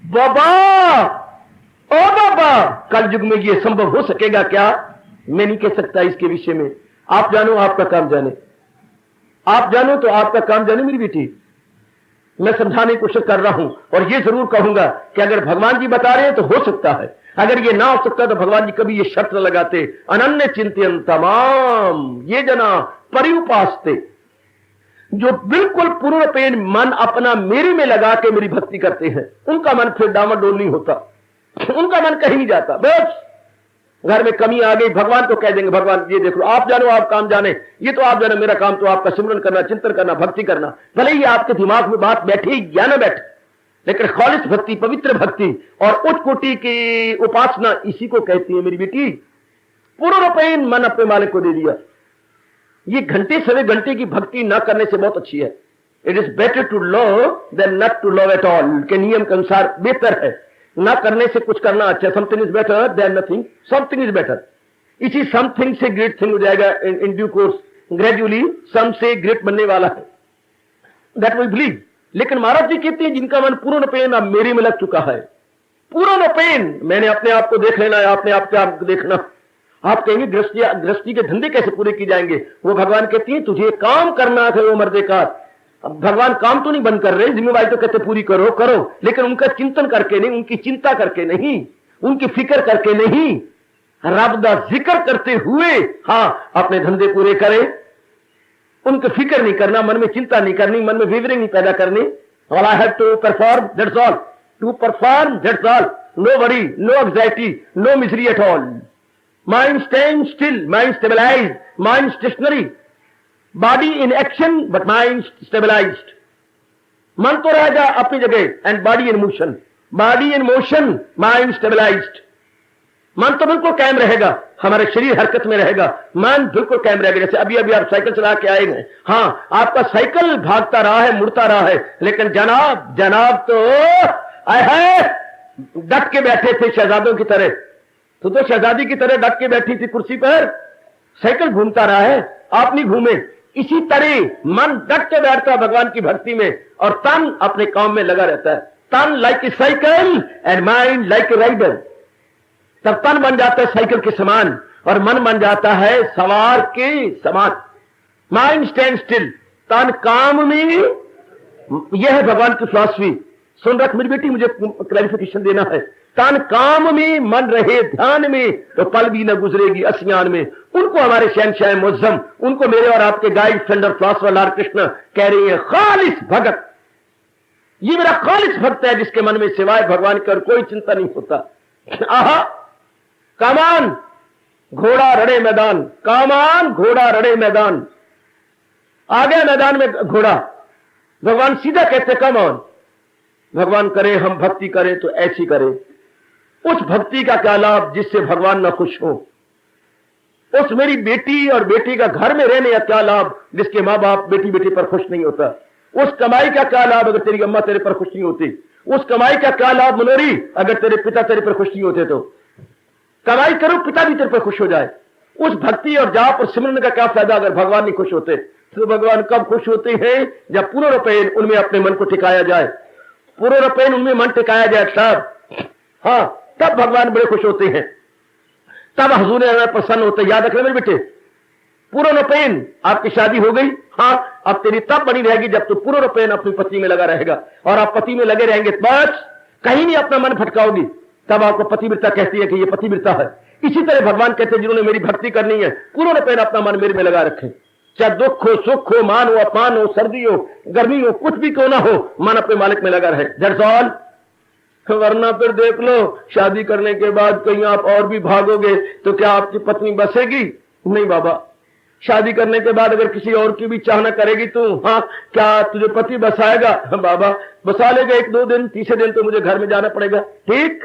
Speaker 3: बाबा, ओ बाबा, कल युग में ये संभव हो सकेगा क्या? मैं नहीं कह सकता इसके विषय में। आप जानो, आपका काम जाने, आप जानो तो आपका काम जाने। मेरी बेटी, मैं समझाने की कोशिश कर रहा हूं और ये जरूर कहूंगा कि अगर भगवान जी बता रहे हैं तो हो सकता है, अगर ये ना हो सकता तो भगवान जी कभी ये शर्त लगाते, अनन्य चिंतन तमाम ये जना परिउपासते, जो बिल्कुल पूर्णपेन मन अपना मेरे में लगा के मेरी भक्ति करते हैं, उनका मन फिर डामाडोल नहीं होता, उनका मन कहीं नहीं जाता। बस घर में कमी आ गई, भगवान को कह देंगे, भगवान ये देख लो, आप जानो, आप काम जाने, ये तो आप जानो, मेरा काम तो आपका सिमरन करना, चिंतन करना, भक्ति करना। भले ही आपके दिमाग में बात बैठे या ना बैठे, लेकिन खालिस भक्ति, पवित्र भक्ति और उच्च कोटि की उपासना, इसी को कहती है मेरी बेटी। पूर्ण रूपेण मन अपने मालिक को दे दिया। ये घंटे सवे घंटे की भक्ति ना करने से बहुत अच्छी है। It is better to love than not to love at all के नियम के अनुसार बेहतर है, ना करने से कुछ करना अच्छा। Something is better than nothing, something is better. इसी समथिंग से ग्रेट थिंग हो जाएगा इन ड्यू कोर्स, ग्रेजुअली सम से ग्रेट बनने वाला है, दैट वी बिलीव। लेकिन महाराज जी कहते हैं जिनका मन पूर्ण पेन अब मेरे में लग चुका है, पूर्ण पेन, मैंने अपने आप को देख लेना है, अपने आप को देखना। आप कहेंगे गृहस्थी के धंधे कैसे पूरे किए जाएंगे? वो भगवान कहती है तुझे काम करना है, वो मर्दे का। अब भगवान काम तो नहीं बंद कर रहे, जिम्मेवारी तो कहते पूरी करो करो, लेकिन उनका चिंतन करके नहीं, उनकी चिंता करके नहीं, उनकी फिक्र करके नहीं, रब दा जिक्र करते हुए हाँ अपने धंधे पूरे करे। उनकी फिक्र नहीं करना, मन में चिंता नहीं करनी, मन में विवरिंग नहीं पैदा करनी। All I have to perform, that's all, to perform, that's all, no worry, no anxiety, no misery at all. Mind stand still, mind stabilise, mind stationary, body in action but mind stabilised. मन तो रहेगा अपनी जगह and body in motion, body in motion, mind stabilised. मन तो बिल्कुल कायम रहेगा, हमारे शरीर हरकत में रहेगा, मन बिल्कुल कायम रहेगा। जैसे अभी अभी आप साइकिल चला के आए हैं, हाँ आपका साइकिल भागता रहा है, मुड़ता रहा है, लेकिन जनाब तो आए है डट के बैठे थे शहजादों की तरह। तो शहजादी की तरह डट के बैठी थी कुर्सी पर, साइकिल घूमता रहा है, आप नहीं घूमे। इसी तरह मन डट के बैठता भगवान की भक्ति में और तन अपने काम में लगा रहता है। तन like a cycle and mind like a rider. तब तन बन जाता है साइकिल के समान और मन बन जाता है सवार के समान। माइंड स्टैंड स्टिल, तन काम में। यह है भगवान की फिलॉसफी। सुन रख मेरी बेटी, मुझे क्लैरिफिकेशन देना है। तन काम में, मन रहे ध्यान में, तो पल भी न गुजरेगी असियान में। उनको हमारे शहनशाह मुअज्जम, उनको मेरे और आपके गाइड फ्रेंड और फिलॉसफर लॉर्ड कृष्ण कह रही है खालिस भगत। ये मेरा खालिस भक्त है जिसके मन में सिवाय भगवान की और कोई चिंता नहीं होता। आहा कमान, घोड़ा रड़े मैदान, कामान घोड़ा रड़े मैदान। आ गया मैदान में घोड़ा, भगवान सीधा कहते कम ऑन, भगवान करे हम भक्ति करें तो ऐसी करें। उस भक्ति का क्या लाभ जिससे भगवान ना खुश हो? उस मेरी बेटी और बेटी का घर में रहने का क्या लाभ जिसके माँ बाप बेटी बेटी पर खुश नहीं होता? उस कमाई का क्या लाभ अगर तेरी अम्मा तेरे पर खुश नहीं होती? उस कमाई का क्या लाभ मनोरी अगर तेरे पिता तेरे पर खुश नहीं होते? तो कमाई करो, पिता भी तेरे पर खुश हो जाए। उस भक्ति और जाप और सिमरन का क्या फायदा अगर भगवान नहीं खुश होते? तो भगवान कब खुश होते हैं? जब पूर्ण रूपेण उनमें अपने मन को टिकाया जाए, पूर्ण रूपेण उनमें मन टिकाया जाए तब, हाँ तब भगवान बड़े खुश होते हैं, तब हुजूर प्रसन्न होते। याद रखना मेरे बेटे, पूर्ण रूपेण आपकी शादी हो गई, हाँ अब तेरी तब बनी रहेगी जब तू पूर्ण रूपेण अपनी पति में लगा रहेगा। और आप पति में लगे रहेंगे बस कहीं नहीं अपना मन भटकाओगी, तब आपको पतिव्रता कहती है कि ये पतिव्रता है। इसी तरह भगवान कहते हैं जिन्होंने मेरी भक्ति करनी है पूर्ण रूपेण अपना मन मेरे में लगा रखें, चाहे दुख हो सुख हो मान हो अपमान हो सर्दी हो गर्मी हो कुछ भी क्यों ना हो, मन अपने मालिक में लगा रहे। That's all. वरना फिर देख लो शादी करने के बाद कहीं आप और भी भागोगे तो क्या आपकी पत्नी बसेगी? नहीं बाबा। शादी करने के बाद अगर किसी और की भी चाहना करेगी तो हाँ क्या तुझे पति बसाएगा? हाँ बाबा बसा लेगा, एक दो दिन, तीसरे दिन तो मुझे घर में जाना पड़ेगा। ठीक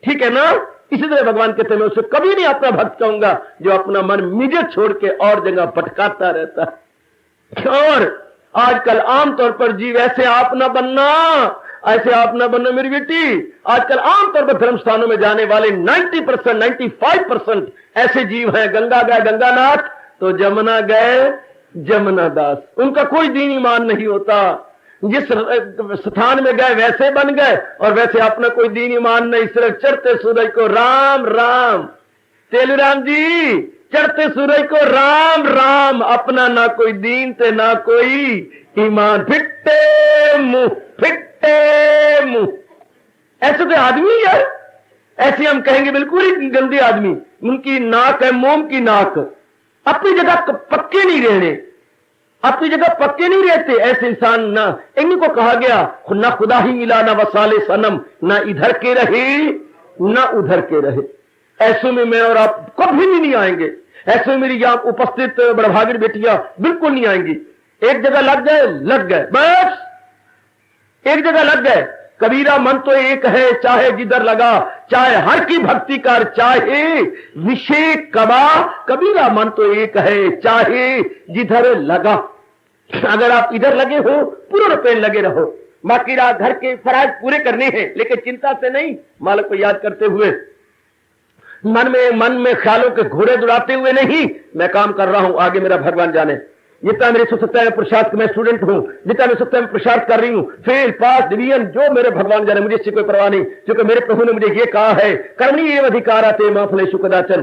Speaker 3: ठीक है ना? इसी तरह भगवान कहते हैं मैं उसे कभी नहीं अपना भक्त कहूंगा जो अपना मन मुझे छोड़ के और जगह भटकाता रहता है। और आजकल आमतौर पर जीव ऐसे आप ना बनना, ऐसे आप ना बनना मेरी बेटी। आजकल आमतौर पर धर्म स्थानों में जाने वाले 90% 95% ऐसे जीव हैं, गंगा गए गंगानाथ तो जमुना गए जमुना दास। उनका कोई दीन ईमान नहीं होता, जिस स्थान में गए वैसे बन गए और वैसे अपना कोई दीन ईमान नहीं, सिर्फ चढ़ते सूरज को राम राम। तेलुराम जी चढ़ते सूरज को राम राम, अपना ना कोई दीन ते ना कोई ईमान, फिट्टे मुंह फिट्टे मुंह। ऐसे तो आदमी है, ऐसे हम कहेंगे बिल्कुल ही गंदे आदमी। उनकी नाक है मोम की नाक, अपनी जगह पक्के नहीं रहने, अपनी जगह पक्के नहीं रहते ऐसे इंसान। ना इन्हीं को कहा गया ना खुदा ही मिला ना वसाले सनम, ना इधर के रहे ना उधर के रहे। ऐसे में मैं और आप कभी भी नहीं आएंगे, ऐसे में मेरी यहां उपस्थित बड़भागिन बेटियां बिल्कुल नहीं आएंगी। एक जगह लग गए बस, एक जगह लग गए। कबीरा मन तो एक है चाहे जिधर लगा, चाहे हर की भक्ति कर चाहे विषय कबा। कबीरा मन तो एक है चाहे जिधर लगा। अगर आप इधर लगे हो पूर्ण रूपेण लगे रहो। बाकी रात घर के फराज पूरे करने हैं लेकिन चिंता से नहीं, मालिक को याद करते हुए, मन में ख्यालों के घोड़े दुड़ाते हुए नहीं। मैं काम कर रहा हूं, आगे मेरा भगवान जाने। जितना मेरे सोचता है पुरुषार्थ मैं स्टूडेंट हूं, जितना मैं सोचता है पुरुषार्थ कर रही हूं, फेल पास डिवीजन जो मेरे भगवान जाने, मुझे इससे कोई परवाह नहीं, क्योंकि मेरे प्रभु ने मुझे ये कहा है कर्मणी एवं अधिकार आते मां फलेषु कदाचन।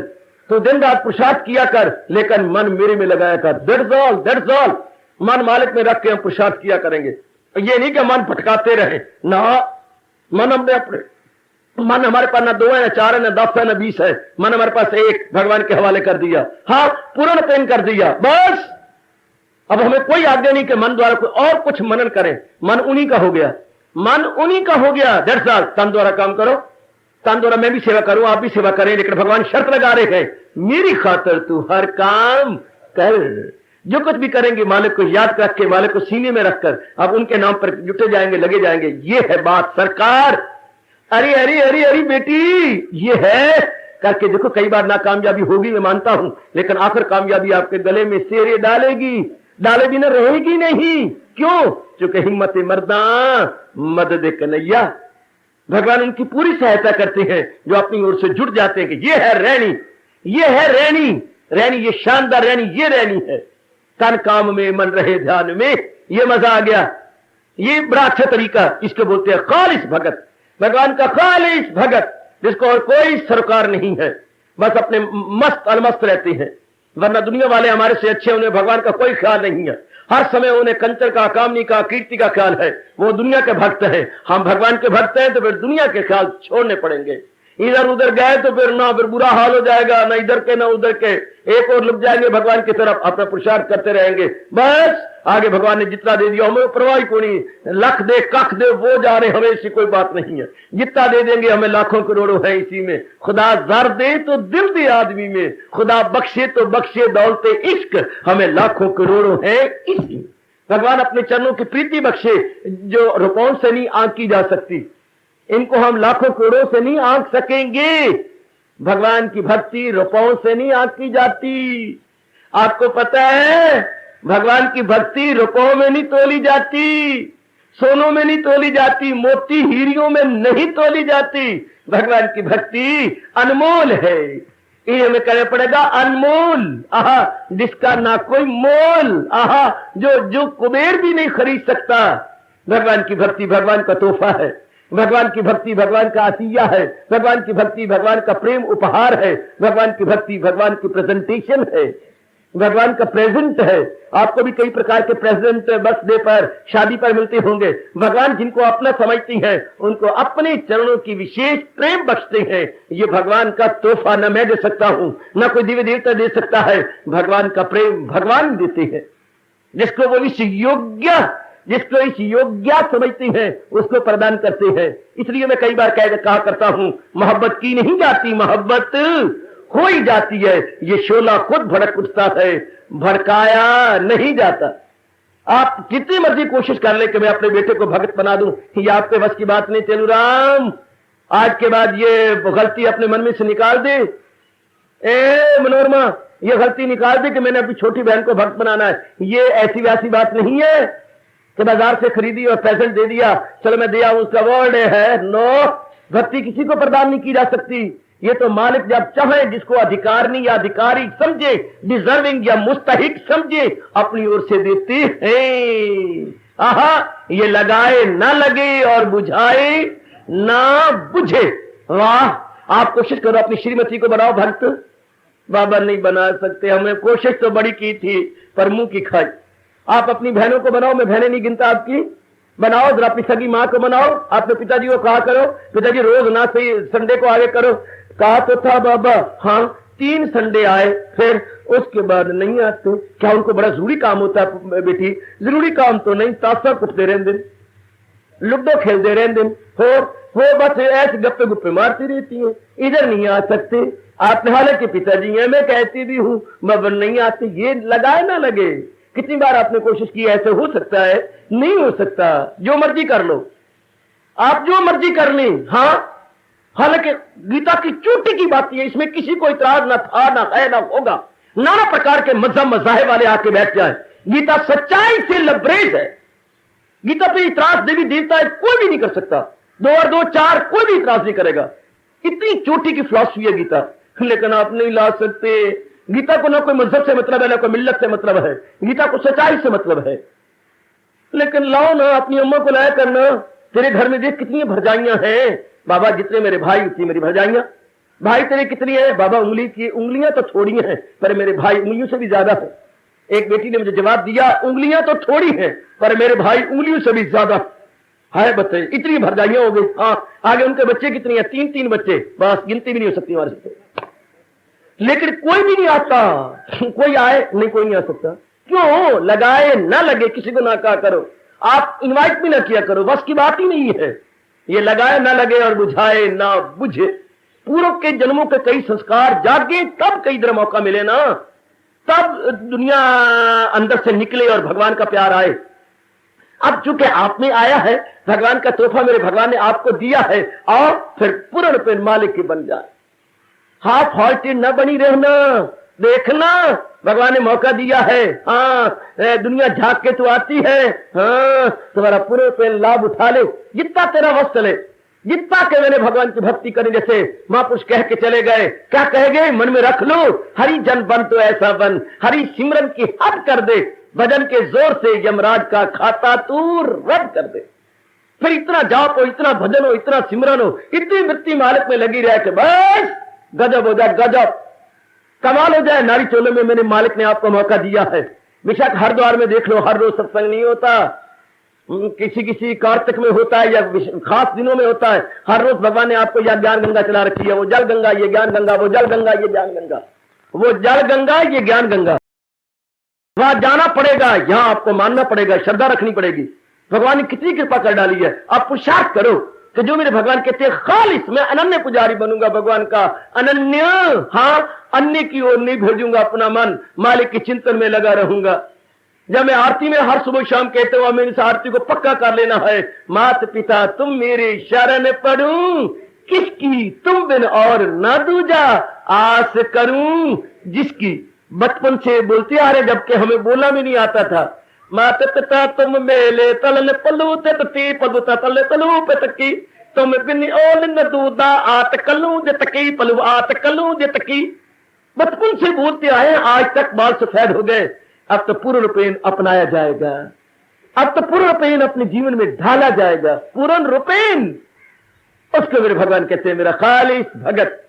Speaker 3: तो दिन रात पुरुषार्थ किया कर लेकिन मन मेरे में लगाया कर। That's all. मन मालिक में रख के हम पुरुषार्थ किया करेंगे। ये नहीं कि मन भटकाते रहे ना, मन हमने अपने मन हमारे पास ना 2 है ना 4 है ना 10 है ना 20 है, मन हमारे पास एक भगवान के हवाले कर दिया। हाँ पूर्ण पेन कर दिया बस। अब हमें कोई आज्ञा नहीं कि मन द्वारा कोई और कुछ मनन करें, मन उन्हीं का हो गया, मन उन्हीं का हो गया। That's all. तन द्वारा काम करो, तन द्वारा मैं भी सेवा करूं आप भी सेवा करें, लेकिन भगवान शर्त लगा रहे हैं मेरी खातिर तू हर काम कर। जो कुछ भी करेंगे मालिक को याद रख के, मालिक को सीने में रखकर अब उनके नाम पर जुटे जाएंगे, लगे जाएंगे। ये है बात सरकार। अरे अरे अरे अरे बेटी ये है करके देखो। कई बार नाकामयाबी होगी मैं मानता हूं, लेकिन आखिर कामयाबी आपके गले में सेरे डालेगी, डाले बिना रहेगी नहीं। क्यों? क्योंकि हिम्मत मर्दा मदद कन्हैया। भगवान उनकी पूरी सहायता करते हैं जो अपनी ओर से जुट जाते हैं कि ये है रैनी, ये है रैनी, रैनी ये शानदार रैनी, ये रैनी है। तन काम में मन रहे ध्यान में, ये मजा आ गया। ये बड़ा अच्छा तरीका, इसको बोलते हैं खालिस भगत। भगवान का खालिस भगत जिसको और कोई सरोकार नहीं है, बस अपने मस्त अलमस्त रहते हैं। वरना दुनिया वाले हमारे से अच्छे, उन्हें भगवान का कोई ख्याल नहीं है। हर समय उन्हें कंचर का, कामनी का, कीर्ति का ख्याल है। वो दुनिया के भक्त हैं, हम भगवान के भक्त हैं तो फिर दुनिया के ख्याल छोड़ने पड़ेंगे। इधर उधर गए तो फिर ना फिर बुरा हाल हो जाएगा, ना इधर के ना उधर के, एक और लुक जाएंगे भगवान की तरफ, अपना पुरुषार्थ करते रहेंगे। बस आगे भगवान ने जितना दे दिया हमें परवाह को नहीं, लख दे कख दे वो जाने, हमें ऐसी कोई बात नहीं है। जितना दे देंगे हमें लाखों करोड़ों है इसी में। खुदा जर दे तो दिल दे आदमी में, खुदा बख्शे तो बख्शे दौलते इश्क, हमें लाखों करोड़ों है इसी में। भगवान अपने चरणों की प्रीति बख्शे जो रुपयों से नहीं आंकी जा सकती, इनको हम लाखों करोड़ों से नहीं आंक सकेंगे। भगवान की भक्ति रुपयों से नहीं आंकी जाती। आपको पता है भगवान की भक्ति रुपयों में नहीं तोली जाती, सोनों में नहीं तोली जाती, मोती हीरियों में नहीं तोली जाती। भगवान की भक्ति अनमोल है, ये हमें कहना पड़ेगा अनमोल, आहा, जिसका ना कोई मोल, आहा, जो कुबेर भी नहीं खरीद सकता। भगवान की भक्ति भगवान का तोहफा है, भगवान की भक्ति भगवान का अतिया है, भगवान की भक्ति भगवान का प्रेम उपहार है, भगवान की भक्ति भगवान की प्रेजेंटेशन है, भगवान का प्रेजेंट है। आपको भी कई प्रकार के प्रेजेंट बर्थडे पर, शादी पर मिलते होंगे। भगवान जिनको अपना समझती हैं उनको अपने चरणों की विशेष प्रेम बख्शते हैं। ये भगवान का तोहफा न मैं दे सकता हूं, न कोई दिव्य देवता दे सकता है। भगवान का प्रेम भगवान देते हैं, जिसको वो इस योग्य समझते हैं उसको प्रदान करते हैं। इसलिए मैं कई बार कहा करता हूं, मोहब्बत की नहीं जाती, मोहब्बत हो ही जाती है। ये शोला खुद भड़क उठता है, भड़काया नहीं जाता। आप जितनी मर्जी कोशिश कर ले कि मैं अपने बेटे को भगत बना दूं, ये आपके बस की बात नहीं। चलू राम, आज के बाद ये गलती अपने मन में से निकाल दे। ए मनोरमा, ये गलती निकाल दे कि मैंने अपनी छोटी बहन को भक्त बनाना है। ये ऐसी वैसी बात नहीं है कि बाजार से खरीदी और प्रेजेंट दे दिया, चलो मैं दिया, उसका वर्ड है। नो, भक्ति किसी को प्रदान नहीं की जा सकती। ये तो मालिक जब चाहे, जिसको अधिकारनी या अधिकारी समझे, डिजर्विंग या मुस्तहिक समझे, अपनी ओर से देते हैं। आहा, ये लगाए ना लगे और बुझाए ना बुझे। वाह, आप कोशिश करो अपनी श्रीमती को बनाओ भक्त। बाबा नहीं बना सकते, हमें कोशिश तो बड़ी की थी पर मुंह की खाई। आप अपनी बहनों को बनाओ, मैं बहनें नहीं गिनता आपकी, बनाओ। जरा अपनी सगी माँ को बनाओ, अपने पिताजी को कहा करो, पिताजी रोज ना सही संडे को आगे करो। कहा तो था बाबा, हाँ 3 संडे आए, फिर उसके बाद नहीं आते। क्या उनको बड़ा जरूरी काम होता है बेटी? जरूरी काम तो नहीं, ताशा कुटते रहते दिन, लुडो खेलते रहते दिन, हो बस ऐसे गप्पे गुप्पे मारती रहती है, इधर नहीं आ सकते। आपने हालांकि पिताजी है, मैं कहती भी हूं मगर नहीं आते। ये लगाए ना लगे। कितनी बार आपने कोशिश की, ऐसे हो सकता है? नहीं हो सकता। जो मर्जी कर लो आप, जो मर्जी कर लें। हाँ, हालांकि गीता की चोटी की बात है, इसमें किसी को इतराज ना था, ना है, ना होगा। नाना प्रकार के मजहब मजाहिब वाले आके बैठ जाए, गीता सच्चाई से लबरेज है। गीता पे इतराज देवी देवता है कोई भी नहीं कर सकता, 2 और 2 4 कोई भी इतराज नहीं करेगा। इतनी चोटी की फिलॉसफी है गीता, लेकिन आप नहीं ला सकते। गीता को ना कोई मजहब से मतलब है, ना कोई मिल्लत से मतलब है, गीता को सच्चाई से मतलब है। लेकिन लाओ ना, अपनी अम्मा को लाया करना। तेरे घर में देख कितनी भरजाइयां हैं। बाबा जितने मेरे भाई उतनी मेरी भरजाइयां। भाई तेरे कितनी है? बाबा उंगली की, उंगलियां तो थोड़ी हैं पर मेरे भाई उंगलियों से भी ज्यादा है। एक बेटी ने मुझे जवाब दिया, उंगलियां तो थोड़ी हैं पर मेरे भाई उंगलियों से भी ज्यादा है। बताइए, इतनी भरजाइयां हो गई। हाँ, आगे उनके बच्चे कितने हैं? 3 बच्चे, बस गिनती भी नहीं हो सकती हमारे से। लेकिन कोई भी नहीं आता। कोई आए नहीं, कोई नहीं आ सकता। क्यों? लगाए ना लगे, किसी को ना कहा करो, आप इनवाइट भी ना किया करो, बस की बात ही नहीं है। ये लगाए ना लगे और बुझाए ना बुझे। पूर्व के जन्मों के कई संस्कार जागे, तब कई इधर मौका मिले ना, तब दुनिया अंदर से निकले और भगवान का प्यार आए। अब चूंकि आप में आया है, भगवान का तोहफा मेरे भगवान ने आपको दिया है, और फिर पूर्ण पे मालिक की बन जाए। हाफ हॉल्टेड न बनी रहना, देखना भगवान ने मौका दिया है। हाँ, दुनिया झांक के तो आती है। हाँ, तुम्हारा पूरे पे लाभ उठा ले, जितना तेरा वश चले, जितना के मैंने भगवान की भक्ति करी। जैसे महापुरुष कह के चले गए, क्या कह गए? मन में रख लो, हरि जन बन तो ऐसा बन, हरि सिमरन की हद कर दे, भजन के जोर से यमराज का खाता तू रद्द कर दे। फिर इतना जाप हो, इतना भजन हो, इतना सिमरन हो, इतनी वृत्ति मालिक में लगी रहे कि बस गजब हो जाए, गजब कमाल हो जाए। नारी चोले में मैंने मालिक ने आपको मौका दिया है। बेशक हरिद्वार में देख लो, हर रोज सत्संग नहीं होता, किसी कार्तिक में होता है या खास दिनों में होता है। हर रोज भगवान ने आपको यह ज्ञान गंगा चला रखी है। वो जल गंगा, ये ज्ञान गंगा, वो जल गंगा, ये ज्ञान गंगा, वो जल गंगा, ये ज्ञान गंगा। वहां जाना पड़ेगा, यहां आपको मानना पड़ेगा, श्रद्धा रखनी पड़ेगी। भगवान ने कितनी कृपा कर डाली है। आप पुरुषार्थ करो कि जो मेरे भगवान कहते हैं खालिस मैं अनन्य पुजारी बनूंगा, भगवान का अनन्य, हाँ अन्य की ओर नहीं भेजूंगा अपना मन, मालिक के चिंतन में लगा रहूंगा। जब मैं आरती में हर सुबह शाम कहते हुआ मेरी इस आरती को पक्का कर लेना है, मात पिता तुम मेरे शरण पड़ूं, किसकी तुम बिन और न दूजा आस करूं, जिसकी बचपन से बोलते आ रहे जबकि हमें बोलना भी नहीं आता था। मात पिता तुम मेले तलन पलू ते पलू तल तलू पे तकी तुम बिन ओल न दूदा आत कलू जे तकी पलू आत कलू जे तकी। बचपन से बोलते आए, आज तक बाल सफेद हो गए। अब तो पूर्ण रूपेण अपनाया जाएगा, अब तो पूर्ण रूपेण अपने जीवन में ढाला जाएगा, पूर्ण रूपेण। उसको मेरे भगवान कहते हैं मेरा खालिस भगत,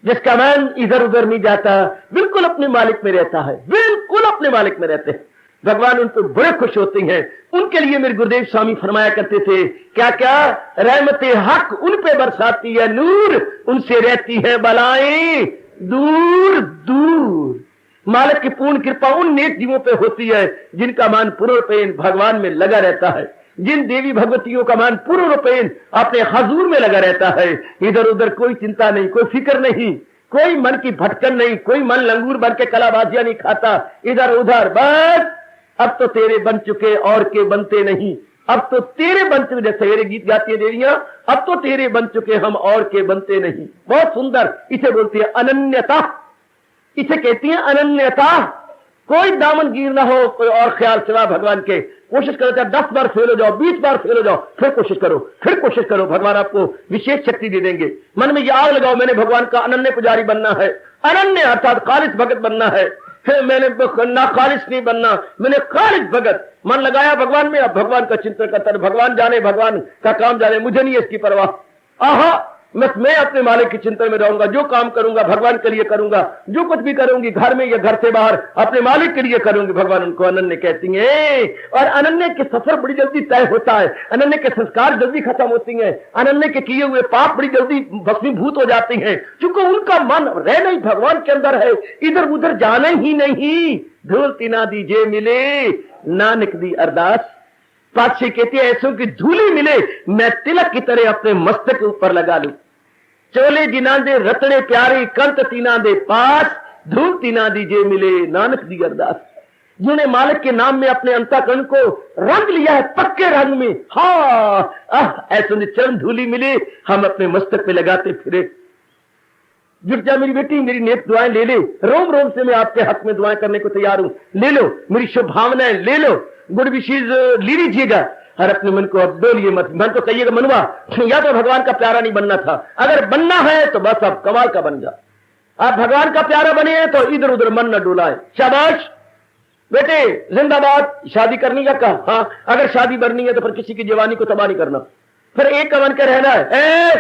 Speaker 3: जिसका मन इधर उधर नहीं जाता, बिल्कुल अपने मालिक में रहता है, बिल्कुल अपने मालिक में रहते हैं। भगवान उन पर बड़े खुश होते हैं। उनके लिए मेरे गुरुदेव स्वामी फरमाया करते थे, क्या क्या रहमते हक उन पे बरसाती है नूर, उनसे रहती है बलाएं दूर दूर। मालिक की पूर्ण कृपा उन नेक जीवों पे होती है जिनका मन पूर्ण रूपेण भगवान में लगा रहता है, जिन देवी भगवतियों का मन पूर्ण रूपेण अपने हजूर में लगा रहता है। इधर उधर कोई चिंता नहीं, कोई फिक्र नहीं, कोई मन की भटकन नहीं, कोई मन लंगूर बन के कलाबाजियां नहीं खाता इधर उधर। बस अब तो तेरे बन चुके और के बनते नहीं, अब तो तेरे बन चुके, जैसे मेरे गीत गाती है देवियां, अब तो तेरे बन चुके हम और के बनते नहीं। बहुत सुंदर, इसे बोलती है अनन्यता, इसे कहती है अनन्यता। कोई दामन गिर ना हो, कोई और ख्याल सिवा भगवान के। कोशिश करो, चाहे 10 बार फेल हो जाओ, 20 बार फेल हो जाओ, फिर कोशिश करो, फिर कोशिश करो, भगवान आपको विशेष शक्ति दे देंगे। मन में ये आग लगाओ, मैंने भगवान का अनन्य पुजारी बनना है, अनन्य अर्थात खालिस भगत बनना है। फिर मैंने ना खालिस नहीं बनना, मैंने खालिस भगत मन लगाया भगवान में। अब भगवान का चिंतन करता, भगवान जाने, भगवान का काम जाने, मुझे नहीं है इसकी परवाह। आहा मैं अपने मालिक के चिंतन में रहूंगा, जो काम करूंगा भगवान के लिए करूंगा, जो कुछ भी करूंगी घर में या घर से बाहर अपने मालिक के लिए करूंगी। भगवान उनको अनन्य कहती है। और अनन्य के सफर बड़ी जल्दी तय होता है, अनन्य के संस्कार जल्दी खत्म होती हैं, अनन्य के किए हुए पाप बड़ी जल्दी भस्मीभूत हो जाते हैं, क्योंकि उनका मन रह नहीं भगवान के अंदर है, इधर उधर जाना ही नहीं। धूल तिना दीजे मिले नानक दी अरदास, पातशाही कहती है ऐसों की धूली मिले मैं तिलक की तरह अपने मस्तक के ऊपर लगा लूं। चोले जिना दे रतने प्यारे कंत तीना दे पास, धूल तीना दीजे मिले नानक दी अरदास। जिन्होंने मालिक के नाम में अपने अंतःकरण को रंग लिया है पक्के रंग में, हाँ ऐसों ने चरण धूली मिले हम अपने मस्तक पे लगाते फिरे। जुट जा मेरी बेटी, मेरी नेक दुआएं ले ले, रोम रोम से मैं आपके हक में दुआएं करने को तैयार हूं, ले लो मेरी शुभ भावनाएं, ले लो गुड विशेष ले लीजिएगा। और अपने मन को अब डोलिए मत, मन तो कहिएगा मनवा या तो भगवान का प्यारा नहीं बनना था, अगर बनना है तो बस आप कमाल का बन जा। आप भगवान का प्यारा बने हैं तो इधर उधर मन न डोलाए। शाबाश बेटे जिंदाबाद। शादी करनी है कहा, हाँ अगर शादी बननी है तो फिर किसी की जवानी को तबाह नहीं करना, फिर एक का बन के रहना है।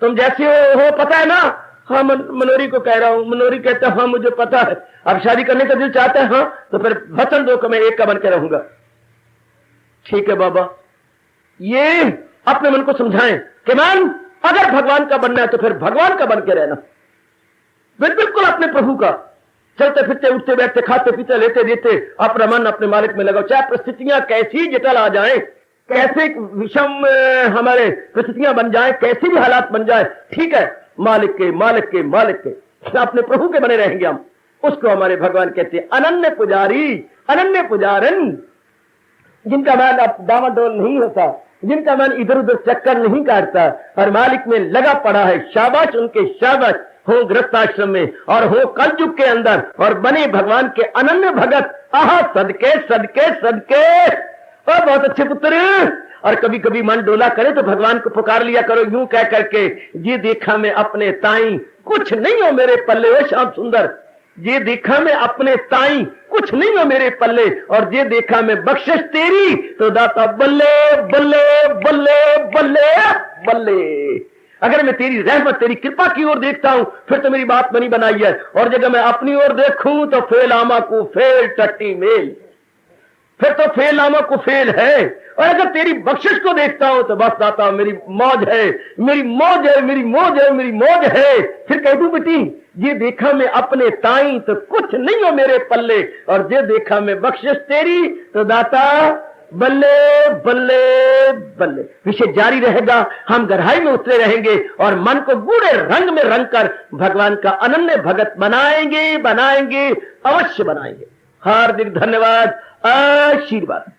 Speaker 3: तुम जैसे हो पता है ना, हाँ मनोरी को कह रहा हूं, मनोरी कहता हाँ मुझे पता है, अब शादी करने का दिल चाहता है, हाँ तो फिर वचन दो कि मैं एक का बन के रहूंगा। ठीक है बाबा, ये अपने मन को समझाएं कि मन अगर भगवान का बनना है तो फिर भगवान का बन के रहना, बिल्कुल अपने प्रभु का। चलते फिरते उठते बैठते खाते पीते लेते देते अपना मन अपने मालिक में लगाओ, चाहे परिस्थितियां कैसी जटिल आ जाएं, कैसे विषम हमारे परिस्थितियां बन जाएं, कैसी भी हालात बन जाए, ठीक है मालिक के मालिक के मालिक के अपने प्रभु के बने रहेंगे हम। उसको हमारे भगवान कहते हैं अनन्य पुजारी, अनन्य पुजारन, जिनका मन अब डामाडोल नहीं होता, जिनका मन इधर उधर चक्कर नहीं काटता और मालिक में लगा पड़ा है। शाबाश उनके, शाबाश हो गृहस्थाश्रम में और हो कलयुग के अंदर और बने भगवान के अनन्य भगत। आहा सदके सदके सदके, और बहुत अच्छे पुत्र। और कभी कभी मन डोला करे तो भगवान को पुकार लिया करो यूं कह करके, ये देखा मैं अपने ताई कुछ नहीं हो मेरे पल्ले, ओ श्याम सुंदर, ये देखा मैं अपने ताई कुछ नहीं हो मेरे पल्ले, और ये देखा मैं बख्शिश तेरी तो दाता बल्ले बल्ले बल्ले बल्ले बल्ले। अगर मैं तेरी रहमत तेरी कृपा की ओर देखता हूं फिर तो मेरी बात बनी बनाई है, और जगह मैं अपनी ओर देखूं तो फेल आमा को फेल टट्टी मेल। फिर तो फेल नामा को फेल है। और अगर तेरी बख्शिश को देखता हूं तो बस दाता मेरी मौज है, मेरी मौज है, मेरी मौज है, मेरी मौज है। फिर कह दूं बेटी ये देखा मैं अपने ताई तो कुछ नहीं हो मेरे पल्ले, और ये देखा मैं बख्शिश तेरी तो दाता बल्ले बल्ले बल्ले। विषय जारी रहेगा, हम गहराई में उतरे रहेंगे और मन को गूढ़े रंग में रंग कर भगवान का अनन्य भगत बनाएंगे, बनाएंगे, अवश्य बनाएंगे। हार्दिक धन्यवाद, आशीर्वाद।